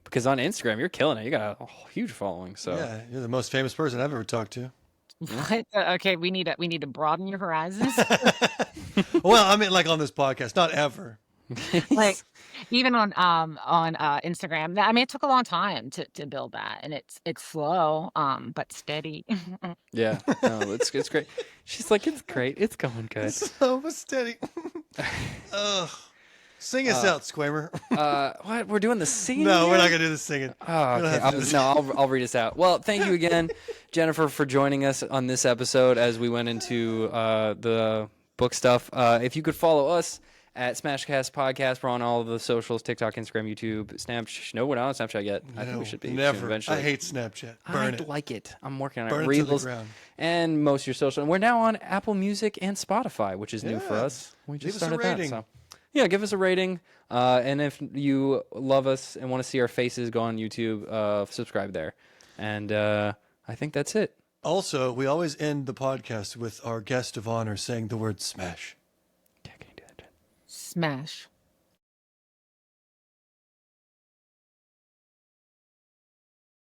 because on Instagram you're killing it. You got a huge following. So yeah, you're the most famous person I've ever talked to. What? Okay, we need to broaden your horizons. Well, I mean, like on this podcast, not ever. Like even on Instagram. I mean, it took a long time to build that, and it's slow, but steady. Yeah, no, it's great. She's like, it's great. It's going good. So steady. Sing us out, Squamer. What? We're doing the singing? No, we're not gonna do the singing. Oh, okay. I'll read us out. Well, thank you again, Jennifer, for joining us on this episode as we went into the book stuff. If you could follow us at SmashCast Podcast, we're on all of the socials: TikTok, Instagram, YouTube, Snapchat. No, we're not on Snapchat yet. I think we should be never. Eventually. I hate Snapchat. I like it. I'm working on Burn it. it to the Reels ground. and most of your social. And we're now on Apple Music and Spotify, which is new for us. We just started that. So. Yeah, give us a rating. And if you love us and want to see our faces, go on YouTube, subscribe there. And I think that's it. Also, we always end the podcast with our guest of honor saying the word smash. Yeah, can you do that, Jen? Smash.